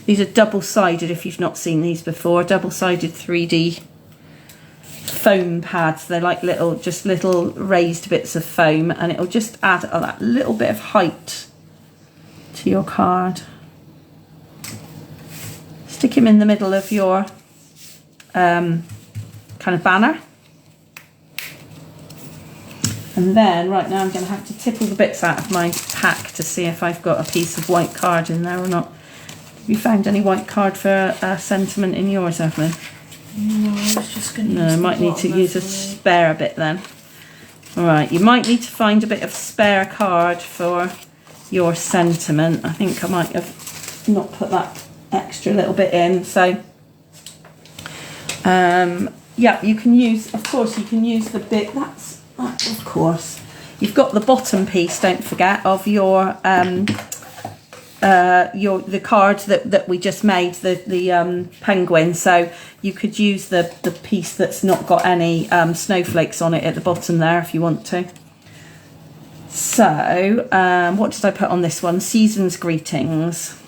double-sided, if you've not seen these before, double-sided 3D foam pads. They're like just little raised bits of foam, and it'll just add that little bit of height to your card. Stick him in the middle of your kind of banner. And then, right now, I'm going to have to tip all the bits out of my pack to see if I've got a piece of white card in there or not. Have you found any white card for sentiment in yours, Evelyn? No, I was just going to No, I might need to use a spare bit then. All right, you might need to find a bit of spare card for your sentiment. I think I might have not put that extra little bit in. So, yeah, you can use, of course, you can use the bit, of course. You've got the bottom piece, don't forget, of your the card that we just made, the penguin. So you could use the piece that's not got any snowflakes on it at the bottom there if you want to. So what did I put on this one? Season's Greetings.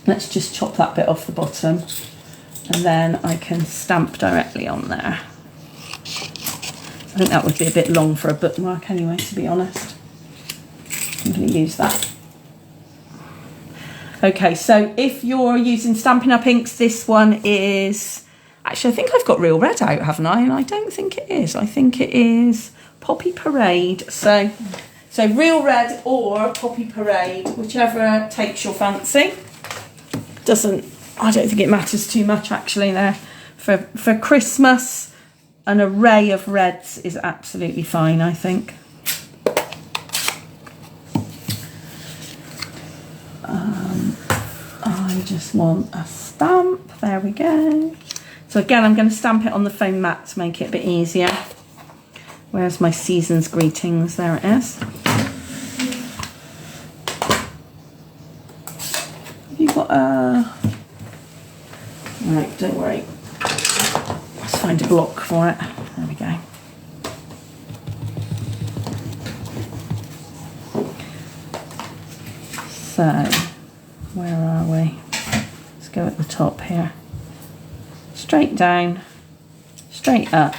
Let's just chop that bit off the bottom, and then I can stamp directly on there. I think that would be a bit long for a bookmark anyway, to be honest. I'm going to use that. Okay, so if you're using Stampin' Up! Inks, this one is... Actually, I think I've got Real Red out, haven't I? And I don't think it is. I think it is Poppy Parade. So Real Red or Poppy Parade, whichever takes your fancy. I don't think it matters too much, actually, there. For Christmas, an array of reds is absolutely fine, I think. I just want a stamp. There we go. So again, I'm going to stamp it on the foam mat to make it a bit easier. Where's my season's greetings? There it is. Have you got a... Right, don't worry. Let's find a block for it. There we go. So, where are we? Let's go at the top here. Straight down, straight up.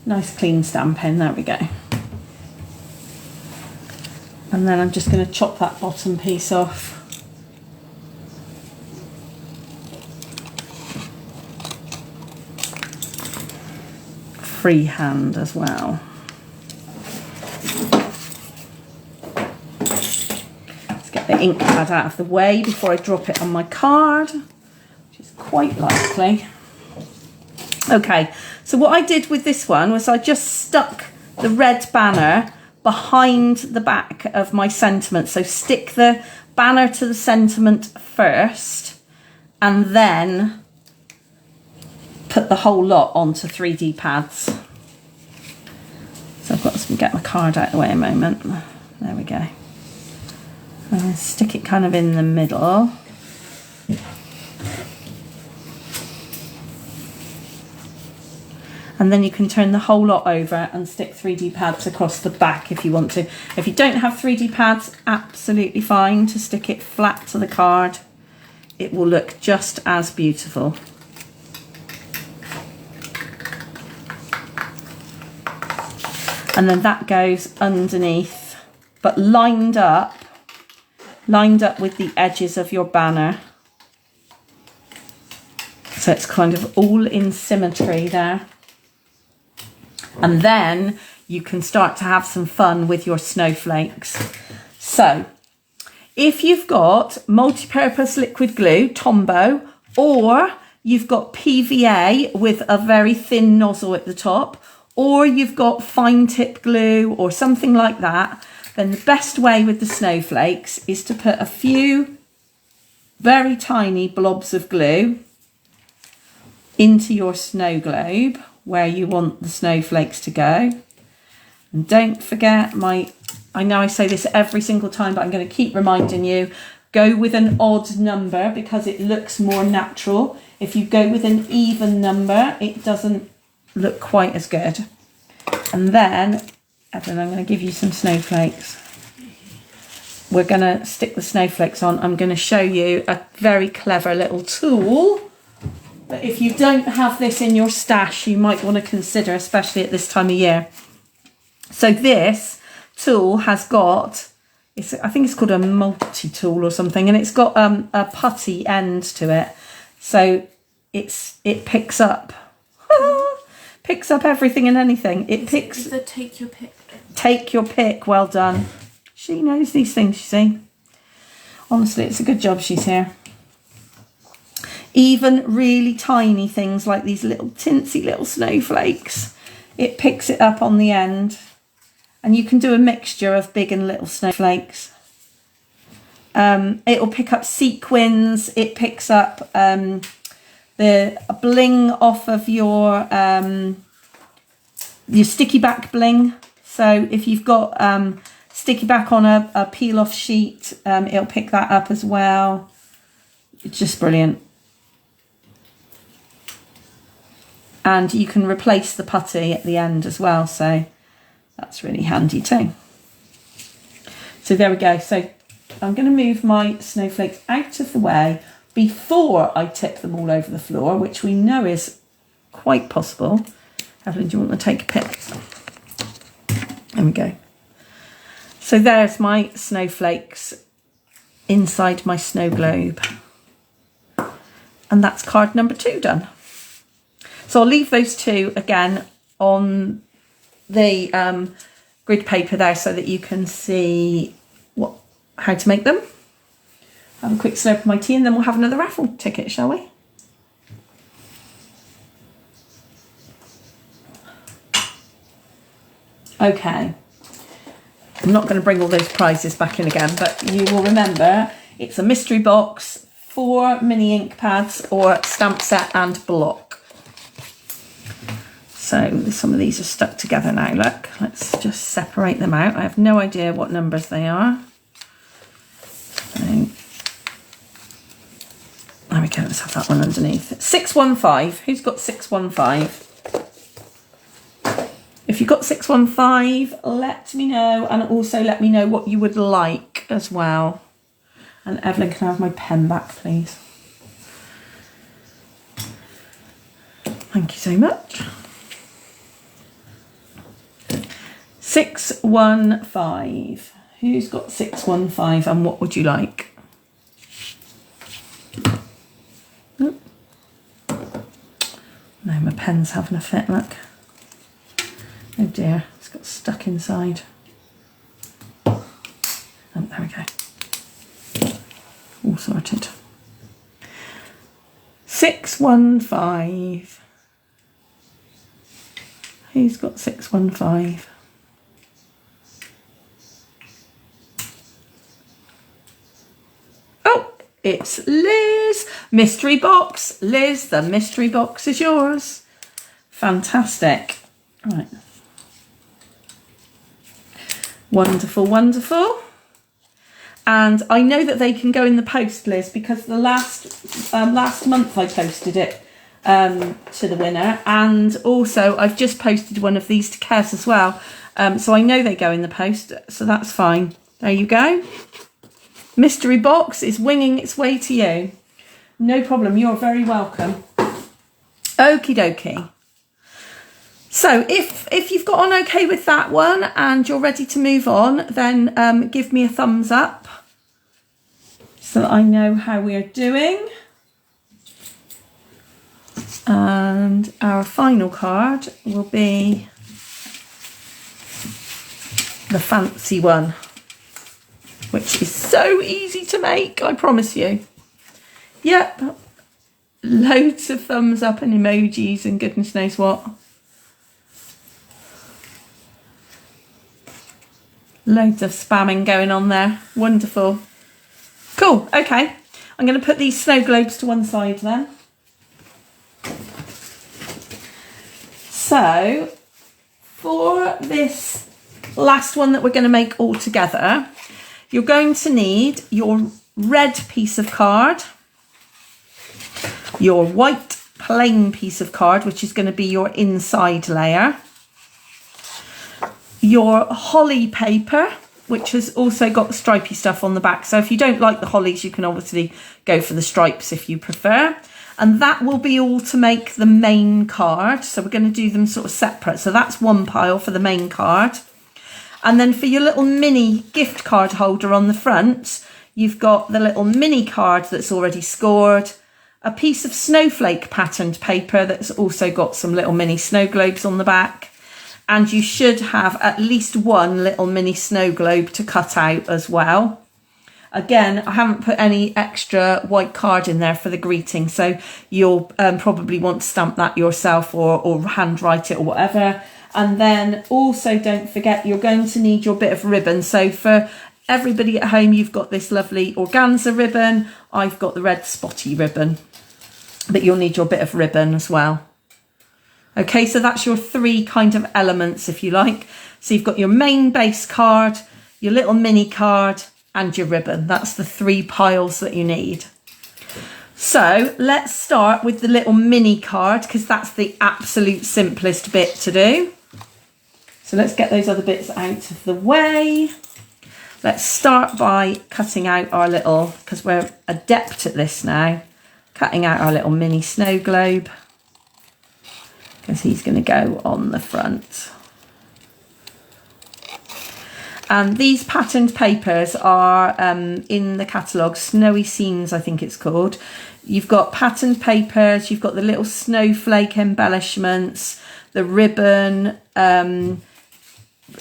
Nice clean stamping, there we go. And then I'm just going to chop that bottom piece off. Freehand as well. Let's get the ink pad out of the way before I drop it on my card, which is quite likely. Okay, so what I did with this one was I just stuck the red banner behind the back of my sentiment. So stick the banner to the sentiment first and then put the whole lot onto 3D pads. So I've got to get my card out of the way a moment. There we go. And stick it kind of in the middle. And then you can turn the whole lot over and stick 3D pads across the back if you want to. If you don't have 3D pads, absolutely fine to stick it flat to the card. It will look just as beautiful. And then that goes underneath, but lined up with the edges of your banner. So it's kind of all in symmetry there. And then you can start to have some fun with your snowflakes. So if you've got multi-purpose liquid glue, Tombow, or you've got PVA with a very thin nozzle at the top, or you've got fine tip glue or something like that, then the best way with the snowflakes is to put a few very tiny blobs of glue into your snow globe where you want the snowflakes to go. And don't forget I know I say this every single time, but I'm going to keep reminding you, go with an odd number because it looks more natural. If you go with an even number, it doesn't look quite as good. And then, Evelyn, I'm going to give you some snowflakes. We're going to stick the snowflakes on. I'm going to show you a very clever little tool. But if you don't have this in your stash, you might want to consider, especially at this time of year. So this tool has got, I think it's called a multi-tool or something, and it's got a putty end to it. So it picks up everything and anything. It picks. Is it take your pick? Take your pick. Well done. She knows these things, you see. Honestly, it's a good job she's here. Even really tiny things like these little tinsy little snowflakes, it picks it up on the end. And you can do a mixture of big and little snowflakes. It'll pick up sequins. It picks up the bling off of your sticky back bling. So if you've got sticky back on a peel off sheet, it'll pick that up as well. It's just brilliant. And you can replace the putty at the end as well, so that's really handy too. So there we go. So I'm going to move my snowflakes out of the way before I tip them all over the floor, which we know is quite possible. Evelyn, do you want to take a pic? There we go. So there's my snowflakes inside my snow globe. And that's card number 2 done. So I'll leave those 2 again on the grid paper there so that you can see how to make them. Have a quick slurp of my tea and then we'll have another raffle ticket, shall we? Okay. I'm not going to bring all those prizes back in again, but you will remember it's a mystery box, 4 mini ink pads or stamp set and block. So some of these are stuck together now, look. Let's just separate them out. I have no idea what numbers they are. So, there we go, let's have that one underneath. 615, who's got 615? If you've got 615, let me know, and also let me know what you would like as well. And Evelyn, can I have my pen back, please? Thank you so much. 615. Who's got 615 and what would you like? No, my pen's having a fit, look. Oh dear, it's got stuck inside. Oh, there we go. All sorted. 615. Who's got 615? Oh, it's Liz. Mystery box. Liz, the mystery box is yours. Fantastic. Right. Wonderful, wonderful. And I know that they can go in the post, Liz, because the last month I posted it to the winner, and also I've just posted one of these to Kez as well. So I know they go in the post, so that's fine. There you go. Mystery box is winging its way to you. No problem, you're very welcome. Okie dokie. So if you've got on okay with that one and you're ready to move on, then give me a thumbs up so that I know how we are doing. And our final card will be the fancy one, which is so easy to make, I promise you. Yep, loads of thumbs up and emojis and goodness knows what. Loads of spamming going on there. Wonderful. Cool, okay. I'm going to put these snow globes to one side then. So, for this last one that we're going to make all together, you're going to need your red piece of card, your white plain piece of card, which is going to be your inside layer, your holly paper, which has also got the stripy stuff on the back. So if you don't like the hollies, you can obviously go for the stripes if you prefer. And that will be all to make the main card. So we're going to do them sort of separate. So that's one pile for the main card. And then for your little mini gift card holder on the front, you've got the little mini card that's already scored, a piece of snowflake patterned paper that's also got some little mini snow globes on the back. And you should have at least one little mini snow globe to cut out as well. Again, I haven't put any extra white card in there for the greeting, so you'll probably want to stamp that yourself or handwrite it or whatever. And then also don't forget, you're going to need your bit of ribbon. So for everybody at home, you've got this lovely organza ribbon. I've got the red spotty ribbon, but you'll need your bit of ribbon as well. Okay, so that's your 3 kind of elements, if you like. So you've got your main base card, your little mini card, and your ribbon. That's the 3 piles that you need. So let's start with the little mini card, because that's the absolute simplest bit to do. So let's get those other bits out of the way. Let's start by cutting out our little, because we're adept at this now, cutting out our little mini snow globe, because he's going to go on the front. And these patterned papers are in the catalogue, Snowy Scenes, I think it's called. You've got patterned papers, you've got the little snowflake embellishments, the ribbon.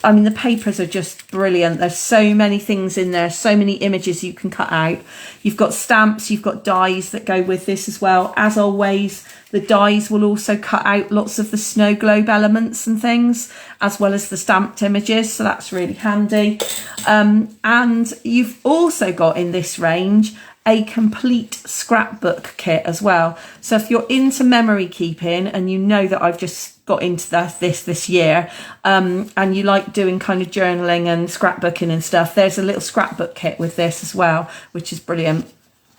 I mean, the papers are just brilliant. There's so many things in there, so many images you can cut out. You've got stamps, you've got dies that go with this as well. As always, the dies will also cut out lots of the snow globe elements and things, as well as the stamped images, so that's really handy. And you've also got in this range a complete scrapbook kit as well. So if you're into memory keeping, and you know that I've just got into this year, and you like doing kind of journaling and scrapbooking and stuff, there's a little scrapbook kit with this as well, which is brilliant.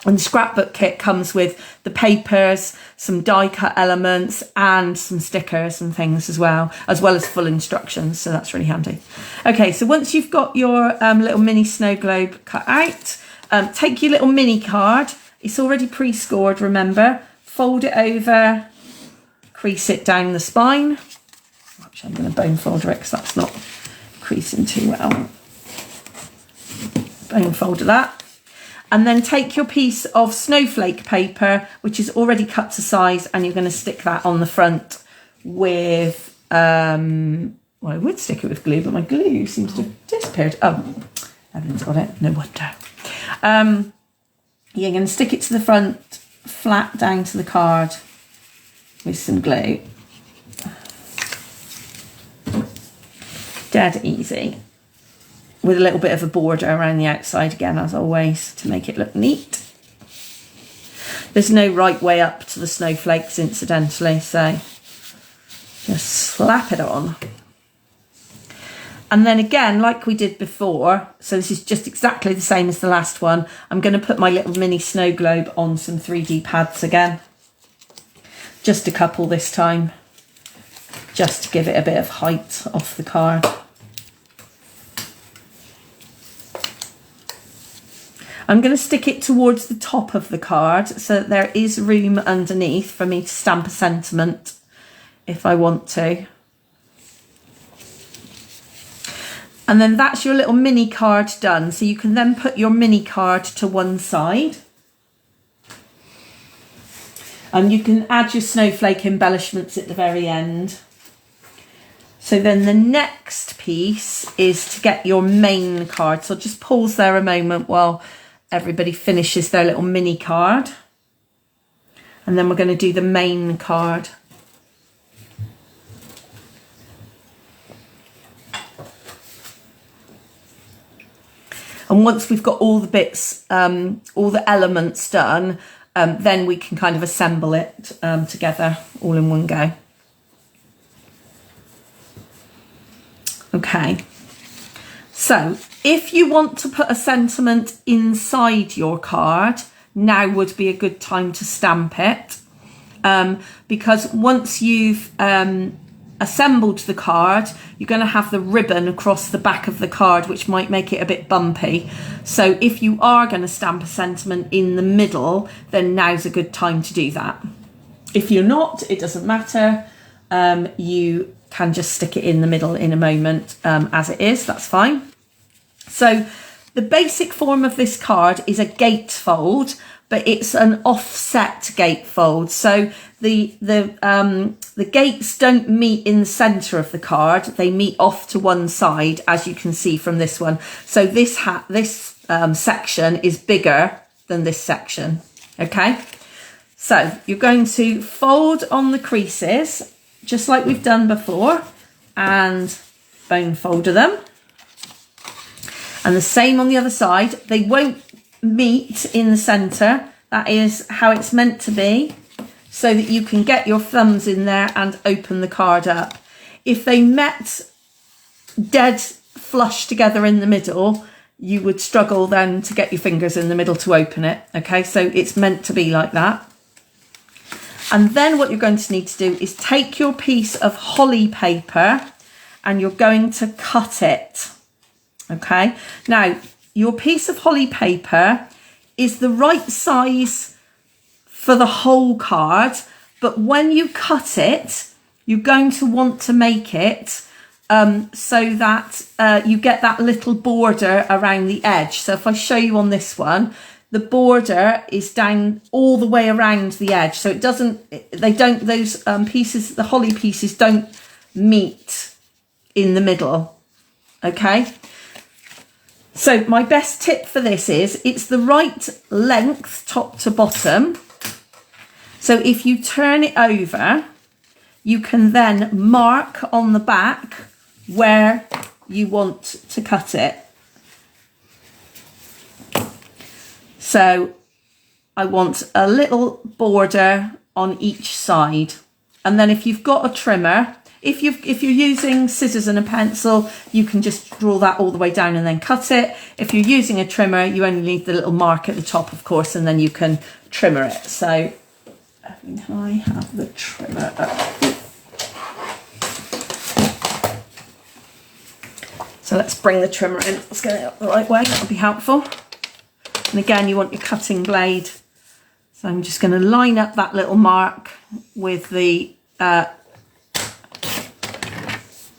And the scrapbook kit comes with the papers, some die cut elements, and some stickers and things as well as full instructions, so that's really handy. Okay, so once you've got your little mini snow globe cut out, take your little mini card. It's already pre-scored, remember. Fold it over, crease it down the spine. Actually, I'm going to bone folder it because that's not creasing too well. Bone folder that. And then take your piece of snowflake paper, which is already cut to size, and you're going to stick that on the front with, well, I would stick it with glue, but my glue seems to have disappeared. Oh, Evelyn's got it, no wonder. You're going to stick it to the front, flat down to the card with some glue. Dead easy. With a little bit of a border around the outside again, as always, to make it look neat. There's no right way up to the snowflakes, incidentally, so just slap it on. And then again, like we did before, so this is just exactly the same as the last one, I'm going to put my little mini snow globe on some 3D pads again. Just a couple this time, just to give it a bit of height off the card. I'm going to stick it towards the top of the card so that there is room underneath for me to stamp a sentiment if I want to. And then that's your little mini card done. So you can then put your mini card to one side. And you can add your snowflake embellishments at the very end. So then the next piece is to get your main card. So I'll just pause there a moment while everybody finishes their little mini card. And then we're going to do the main card. And once we've got all the bits, all the elements done, then we can kind of assemble it together all in one go. Okay. So if you want to put a sentiment inside your card, now would be a good time to stamp it. Because once you've assembled the card, you're going to have the ribbon across the back of the card, which might make it a bit bumpy. So if you are going to stamp a sentiment in the middle, then now's a good time to do that. If you're not, it doesn't matter. You can just stick it in the middle in a moment as it is, that's fine. So the basic form of this card is a gatefold, but it's an offset gatefold. So the gates don't meet in the centre of the card; they meet off to one side, as you can see from this one. So this section is bigger than this section. Okay, so you're going to fold on the creases, just like we've done before, and bone folder them. And the same on the other side. They won't meet in the centre. That is how it's meant to be, so that you can get your thumbs in there and open the card up. If they met dead flush together in the middle, you would struggle then to get your fingers in the middle to open it. Okay, so it's meant to be like that. And then what you're going to need to do is take your piece of holly paper and you're going to cut it. Okay, now your piece of holly paper is the right size for the whole card, but when you cut it, you're going to want to make it so that you get that little border around the edge. So if I show you on this one, the border is down all the way around the edge. So it doesn't, those pieces, the holly pieces don't meet in the middle. Okay. So my best tip for this is it's the right length top to bottom. So if you turn it over, you can then mark on the back where you want to cut it. So I want a little border on each side. And then if you've got a trimmer, if you're using scissors and a pencil, you can just draw that all the way down and then cut it. If you're using a trimmer, you only need the little mark at the top, of course, and then you can trimmer it. So can I have the trimmer up? So let's bring the trimmer in. Let's get it up the right way. That'll be helpful. And again, you want your cutting blade. So I'm just going to line up that little mark with the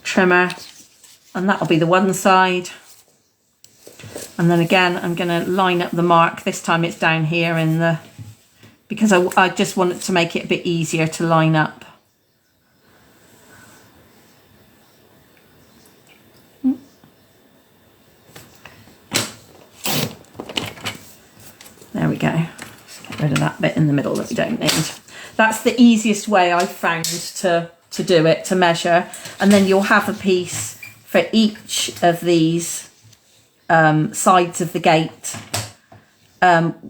trimmer, and that'll be the one side. And then again, I'm going to line up the mark. This time it's down here in the, because I just want it to make it a bit easier to line up. There we go. Let's get rid of that bit in the middle that we don't need. That's the easiest way I've found to do it, to measure. And then you'll have a piece for each of these sides of the gate,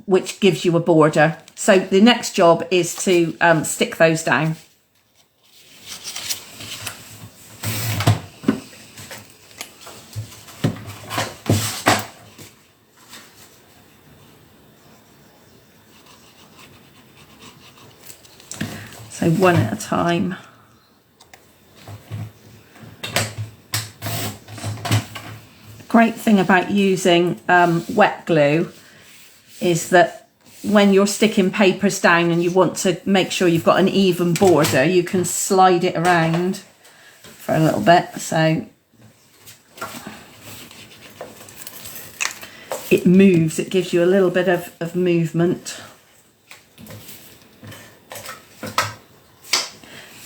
which gives you a border. So the next job is to stick those down. So one at a time. Great thing about using wet glue is that when you're sticking papers down and you want to make sure you've got an even border, you can slide it around for a little bit. So it moves, it gives you a little bit of movement.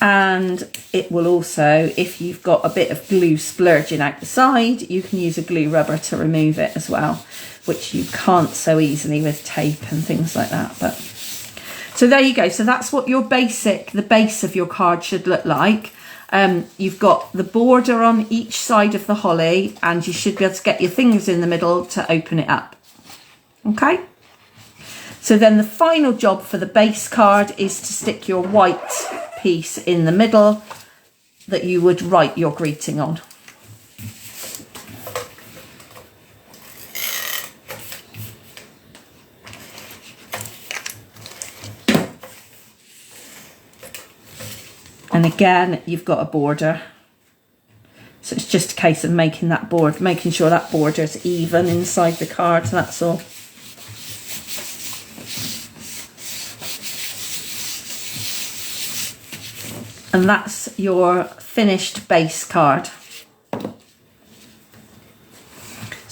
And it will also, if you've got a bit of glue splurging out the side, you can use a glue rubber to remove it as well, which you can't so easily with tape and things like that. But so there you go. So that's what your the base of your card should look like. You've got the border on each side of the holly, and you should be able to get your fingers in the middle to open it up. Okay. So then the final job for the base card is to stick your white piece in the middle that you would write your greeting on. And again, you've got a border. So it's just a case of making sure that border is even inside the card, that's all. And that's your finished base card. So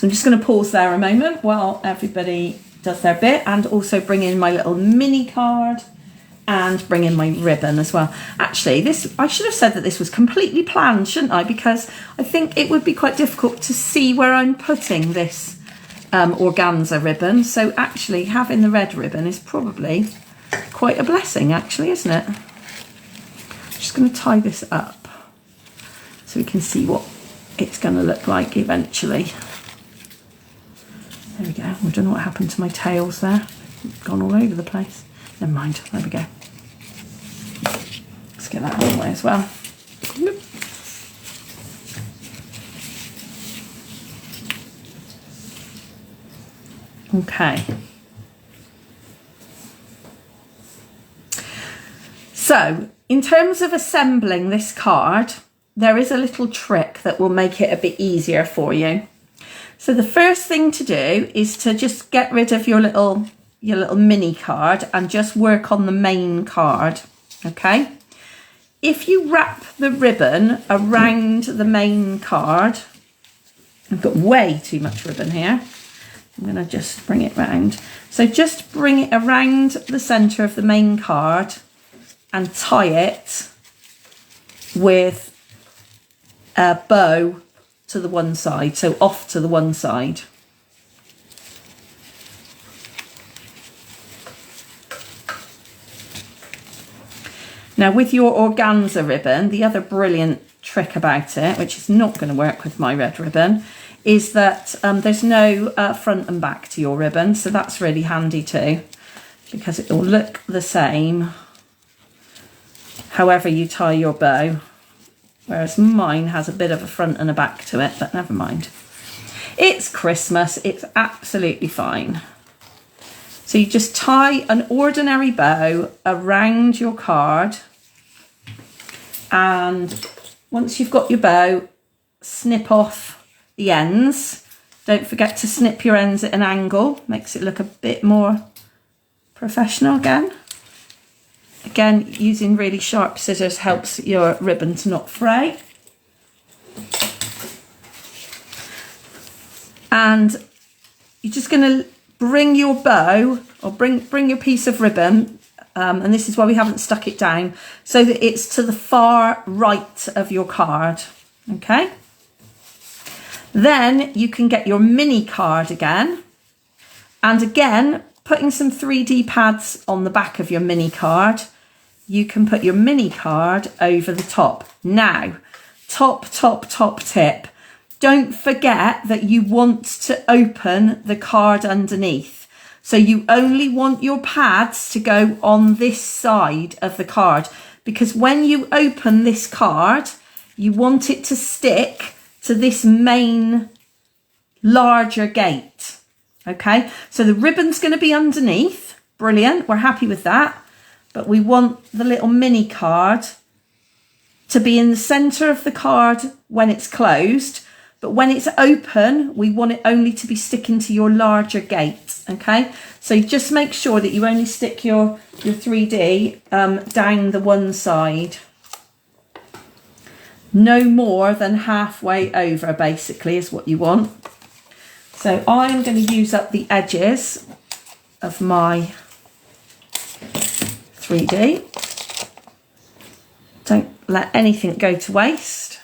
I'm just going to pause there a moment while everybody does their bit, and also bring in my little mini card and bring in my ribbon as well. Actually, I should have said that this was completely planned, shouldn't I? Because I think it would be quite difficult to see where I'm putting this organza ribbon. So actually having the red ribbon is probably quite a blessing, actually, isn't it? Just going to tie this up so we can see what it's going to look like eventually. There we go. I don't know what happened to my tails there. It's gone all over the place. Never mind. There we go. Let's get that out of the way as well. Okay. So, in terms of assembling this card, there is a little trick that will make it a bit easier for you. So the first thing to do is to just get rid of your little mini card and just work on the main card, okay? if you wrap the ribbon around the main card, I've got way too much ribbon here. I'm going to just bring it round. So just bring it around the centre of the main card and tie it with a bow to the one side, so off to the one side. Now with your organza ribbon, the other brilliant trick about it, which is not going to work with my red ribbon, is that there's no front and back to your ribbon, so that's really handy too, because it will look the same however you tie your bow, whereas mine has a bit of a front and a back to it, but never mind. It's Christmas, it's absolutely fine. So you just tie an ordinary bow around your card, and once you've got your bow, snip off the ends. Don't forget to snip your ends at an angle, makes it look a bit more professional again. Again, using really sharp scissors helps your ribbon to not fray. And you're just going to bring your bow, or bring your piece of ribbon, and this is why we haven't stuck it down, so that it's to the far right of your card, okay? Then you can get your mini card again, and again, putting some 3D pads on the back of your mini card, you can put your mini card over the top. Now, top tip, don't forget that you want to open the card underneath. So you only want your pads to go on this side of the card, because when you open this card, you want it to stick to this main larger gate. Okay, so the ribbon's going to be underneath. Brilliant, we're happy with that. But we want the little mini card to be in the centre of the card when it's closed. But when it's open, we want it only to be sticking to your larger gate. Okay, so just make sure that you only stick your 3D down the one side. No more than halfway over, basically, is what you want. So I'm going to use up the edges of my 3D. Don't let anything go to waste.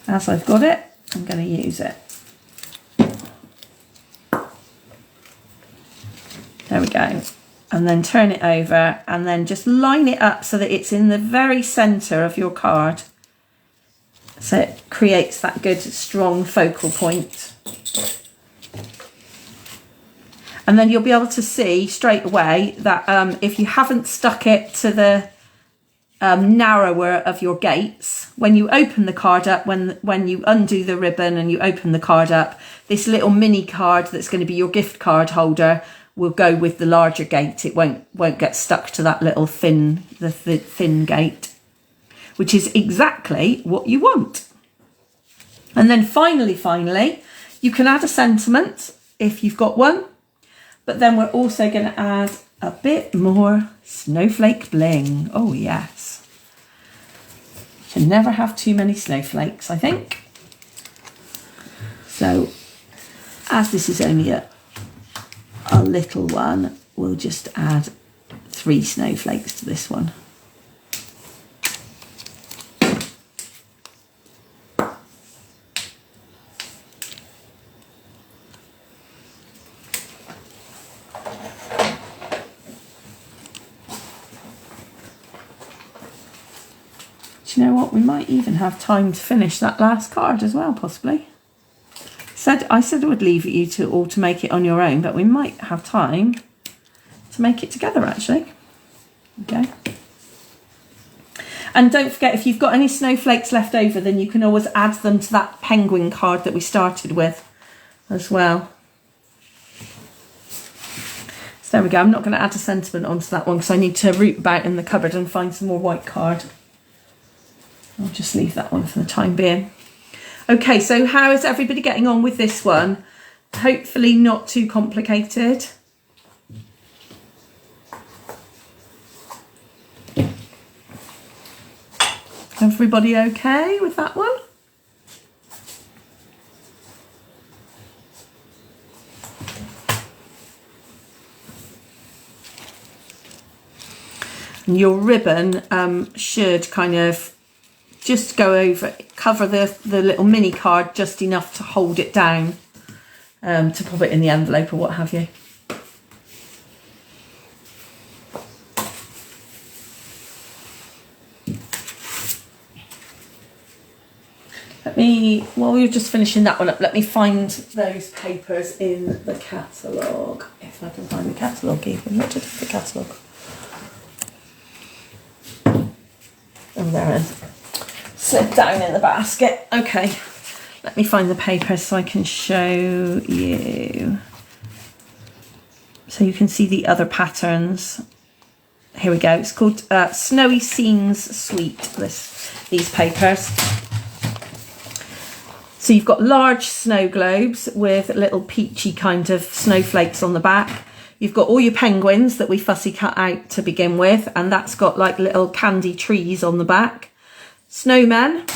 As I've got it, I'm going to use it. There we go. And then turn it over and then just line it up so that it's in the very centre of your card. So it creates that good, strong focal point. And then you'll be able to see straight away that if you haven't stuck it to the narrower of your gates, when you open the card up, when you undo the ribbon and you open the card up, this little mini card that's going to be your gift card holder will go with the larger gate. It won't get stuck to that little thin gate, which is exactly what you want. And then finally, you can add a sentiment if you've got one, but then we're also going to add a bit more snowflake bling. Oh yes. You can never have too many snowflakes, I think. So as this is only a little one, we'll just add 3 snowflakes to this one. Do you know what? We might even have time to finish that last card as well, possibly. I said I would leave you to make it on your own, but we might have time to make it together actually. Okay. And don't forget, if you've got any snowflakes left over, then you can always add them to that penguin card that we started with as well. So there we go. I'm not going to add a sentiment onto that one because I need to root about in the cupboard and find some more white card. I'll just leave that one for the time being. Okay, so how is everybody getting on with this one? Hopefully not too complicated. Everybody okay with that one? And your ribbon should kind of just go over, cover the little mini card just enough to hold it down, to pop it in the envelope or what have you. While you're just finishing that one up, let me find those papers in the catalogue. If I can find the catalogue even. What did the catalogue? Oh, there it is. Slip down in the basket. Okay, let me find the papers so I can show you. So you can see the other patterns. Here we go. It's called Snowy Scenes Suite, these papers. So you've got large snow globes with little peachy kind of snowflakes on the back. You've got all your penguins that we fussy cut out to begin with, and that's got like little candy trees on the back. Snowmen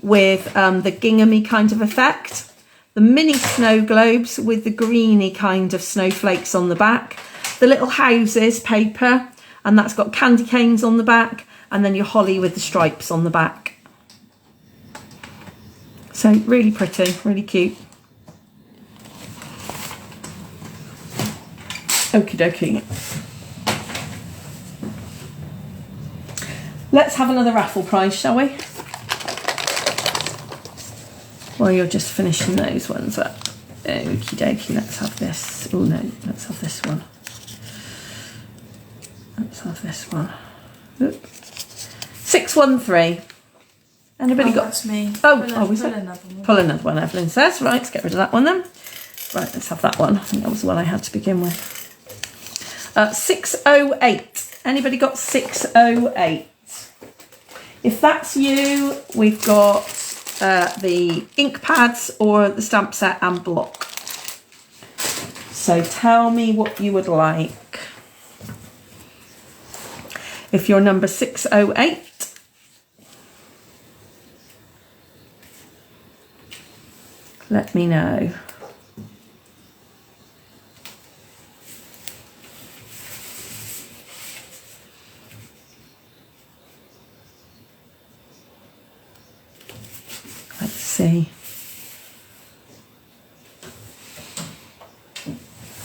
with the ginghamy kind of effect. The mini snow globes with the greeny kind of snowflakes on the back. The little houses paper, and that's got candy canes on the back, and then your holly with the stripes on the back. So really pretty, really cute. Okie dokie. Let's have another raffle prize, shall we? While you're just finishing those ones up. Okie dokie, let's have this. Oh no, let's have this one. Let's have this one. Oop. 613. Anybody got? That's me. Oh, Pull another one, Evelyn says. Right, let's get rid of that one then. Right, let's have that one. I think that was the one I had to begin with. 608. Anybody got 608? If that's you, we've got the ink pads or the stamp set and block. So tell me what you would like. If you're number 608, let me know. Let's see.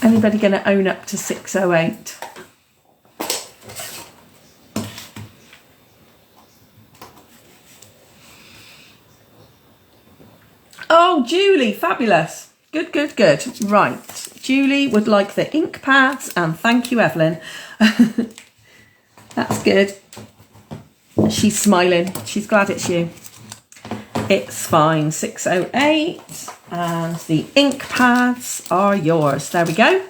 Anybody going to own up to 608? Oh, Julie, fabulous. Good, good, good. Right, Julie would like the ink pads, and thank you, Evelyn. That's good. She's smiling. She's glad it's you. It's fine. 608, and the ink pads are yours. There we go.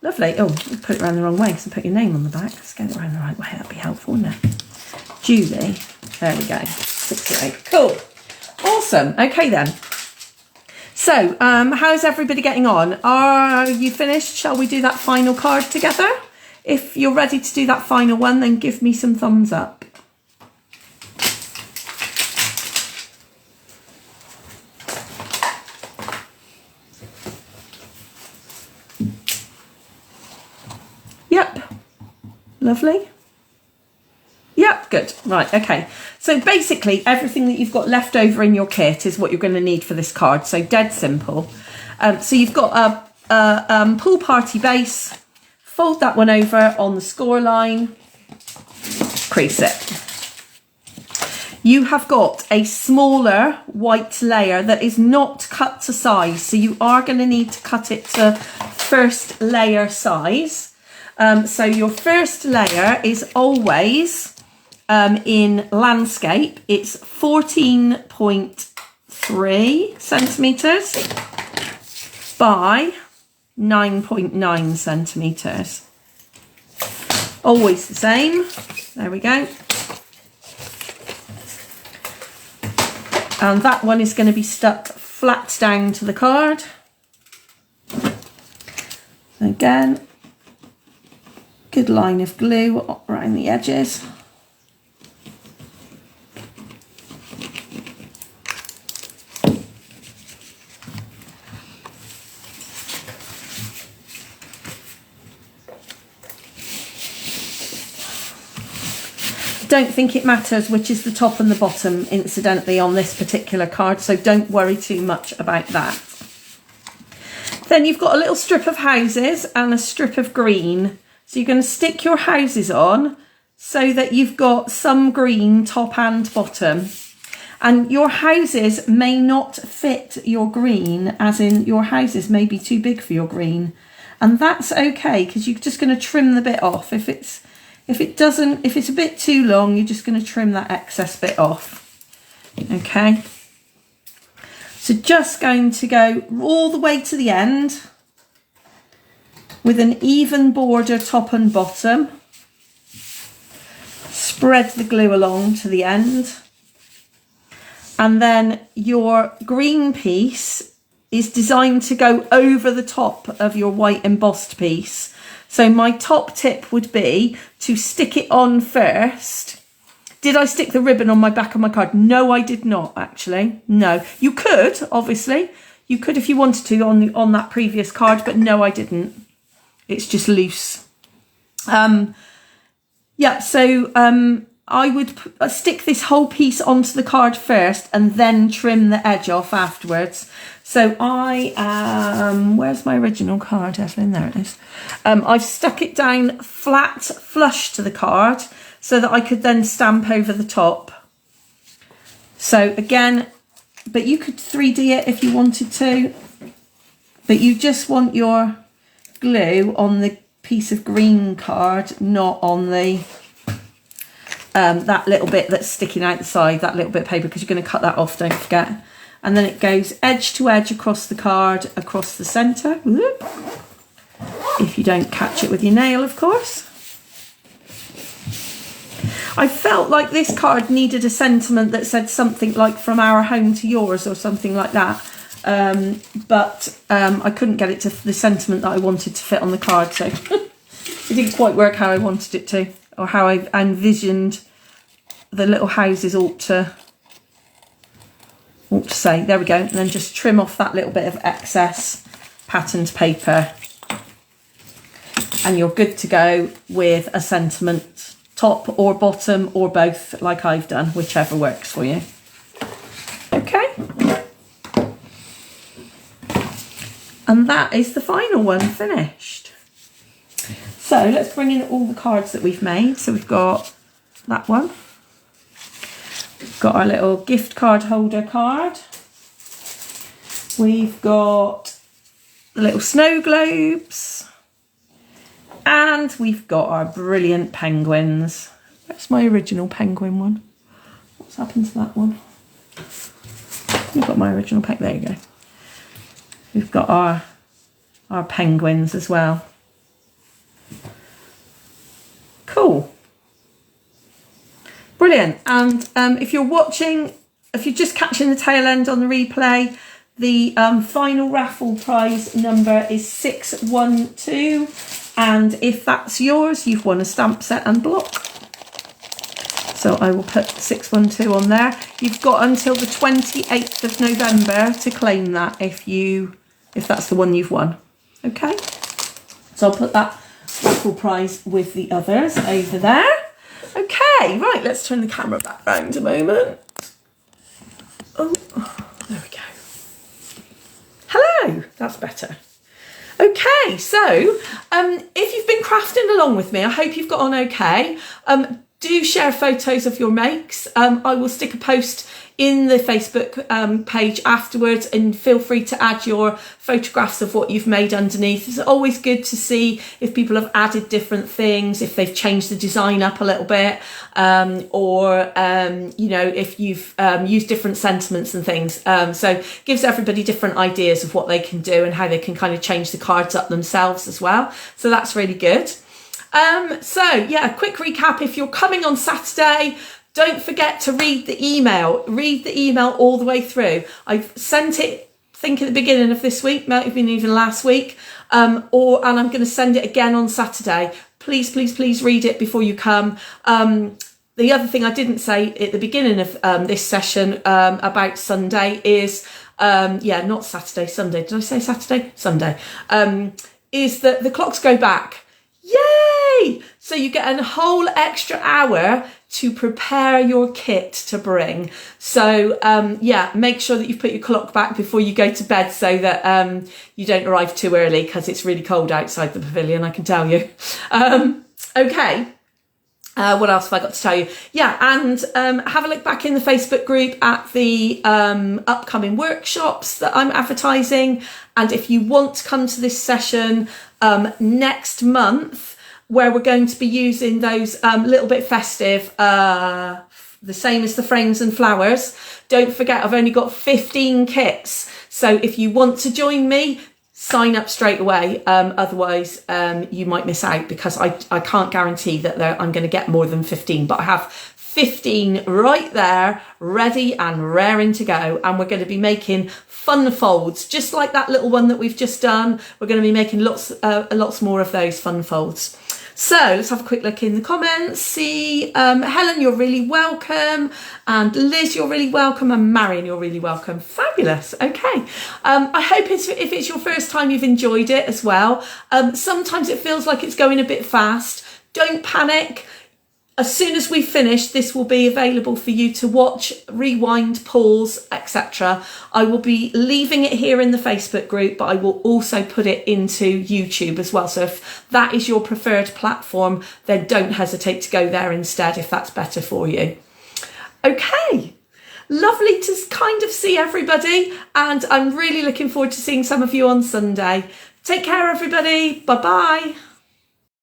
Lovely. Oh, put it around the wrong way because I put your name on the back. Let's get it around the right way. That'd be helpful, wouldn't it? Julie. There we go. 608. Cool. Awesome. Okay then. So, how's everybody getting on? Are you finished? Shall we do that final card together? If you're ready to do that final one, then give me some thumbs up. Yep. Lovely. Yep, good. Right, okay. So basically everything that you've got left over in your kit is what you're going to need for this card. So dead simple. So you've got a pool party base. Fold that one over on the score line. Crease it. You have got a smaller white layer that is not cut to size. So you are going to need to cut it to first layer size. So your first layer is always in landscape. It's 14.3 centimetres by 9.9 centimetres. Always the same. There we go. And that one is going to be stuck flat down to the card. Again, good line of glue around the edges. Don't think it matters which is the top and the bottom, incidentally, on this particular card, so don't worry too much about that. Then you've got a little strip of houses and a strip of green. So you're going to stick your houses on so that you've got some green top and bottom. And your houses may not fit your green, as in your houses may be too big for your green. And that's okay, because you're just going to trim the bit off. If it's a bit too long, you're just going to trim that excess bit off. Okay. So just going to go all the way to the end with an even border top and bottom. Spread the glue along to the end. And then your green piece is designed to go over the top of your white embossed piece. So my top tip would be to stick it on first. Did I stick the ribbon on my back of my card? No, I did not, actually. No. You could, obviously. You could if you wanted to on that previous card, but no, I didn't. It's just loose. Yeah, so I would stick this whole piece onto the card first and then trim the edge off afterwards. So where's my original card, Evelyn? There it is. I've stuck it down flat, flush to the card so that I could then stamp over the top. So again, but you could 3D it if you wanted to, but you just want your glue on the piece of green card, not on the that little bit that's sticking out the side, that little bit of paper, because you're going to cut that off, don't forget. And then it goes edge to edge across the card, across the centre. If you don't catch it with your nail, of course. I felt like this card needed a sentiment that said something like "from our home to yours" or something like that. But I couldn't get it to the sentiment that I wanted to fit on the card, so it didn't quite work how I wanted it to, or how I envisioned the little houses ought to say. There we go. And then just trim off that little bit of excess patterned paper, and you're good to go with a sentiment, top or bottom or both, like I've done, whichever works for you. Okay. And that is the final one finished. So let's bring in all the cards that we've made. So we've got that one. We've got our little gift card holder card. We've got the little snow globes. And we've got our brilliant penguins. Where's my original penguin one? What's happened to that one? We've got my original penguin. There you go. We've got our penguins as well. Cool. Brilliant. And if you're watching, if you're just catching the tail end on the replay, the final raffle prize number is 612. And if that's yours, you've won a stamp set and block. So I will put 612 on there. You've got until the 28th of November to claim that if that's the one you've won. Okay. So I'll put that raffle prize with the others over there. Okay, right, let's turn the camera back round a moment. Oh, there we go. Hello, that's better. Okay, so if you've been crafting along with me, I hope you've got on okay. Do share photos of your makes. I will stick a post in the Facebook page afterwards, and feel free to add your photographs of what you've made underneath. It's always good to see if people have added different things, if they've changed the design up a little bit, or you know, if you've used different sentiments and things. So gives everybody different ideas of what they can do and how they can kind of change the cards up themselves as well. So that's really good. So yeah, quick recap. If you're coming on Saturday, don't forget to read the email all the way through. I've sent it, I think, at the beginning of this week, might have been even last week, and I'm going to send it again on Saturday. Please, please, please read it before you come. The other thing I didn't say at the beginning of this session about Sunday is, not Saturday, Sunday. Did I say Saturday? Sunday. Is that the clocks go back. Yay! So you get a whole extra hour to prepare your kit to bring. So yeah, make sure that you've put your clock back before you go to bed so that you don't arrive too early, because it's really cold outside the pavilion, I can tell you. Okay. What else have I got to tell you? Yeah, and have a look back in the Facebook group at the upcoming workshops that I'm advertising. And if you want to come to this session next month, where we're going to be using those little bit festive, the same as the frames and flowers, don't forget I've only got 15 kits. So if you want to join me, sign up straight away. Otherwise, you might miss out, because I can't guarantee that I'm going to get more than 15, but I have 15 right there, ready and raring to go. And we're going to be making fun folds, just like that little one that we've just done. We're going to be making lots more of those fun folds. So let's have a quick look in the comments. See, Helen, you're really welcome. And Liz, you're really welcome. And Marion, you're really welcome. Fabulous. Okay. I hope if it's your first time, you've enjoyed it as well. Sometimes it feels like it's going a bit fast. Don't panic. As soon as we finish, this will be available for you to watch, rewind, pause, etc. I will be leaving it here in the Facebook group, but I will also put it into YouTube as well. So if that is your preferred platform, then don't hesitate to go there instead if that's better for you. Okay, lovely to kind of see everybody, and I'm really looking forward to seeing some of you on Sunday. Take care, everybody. Bye-bye.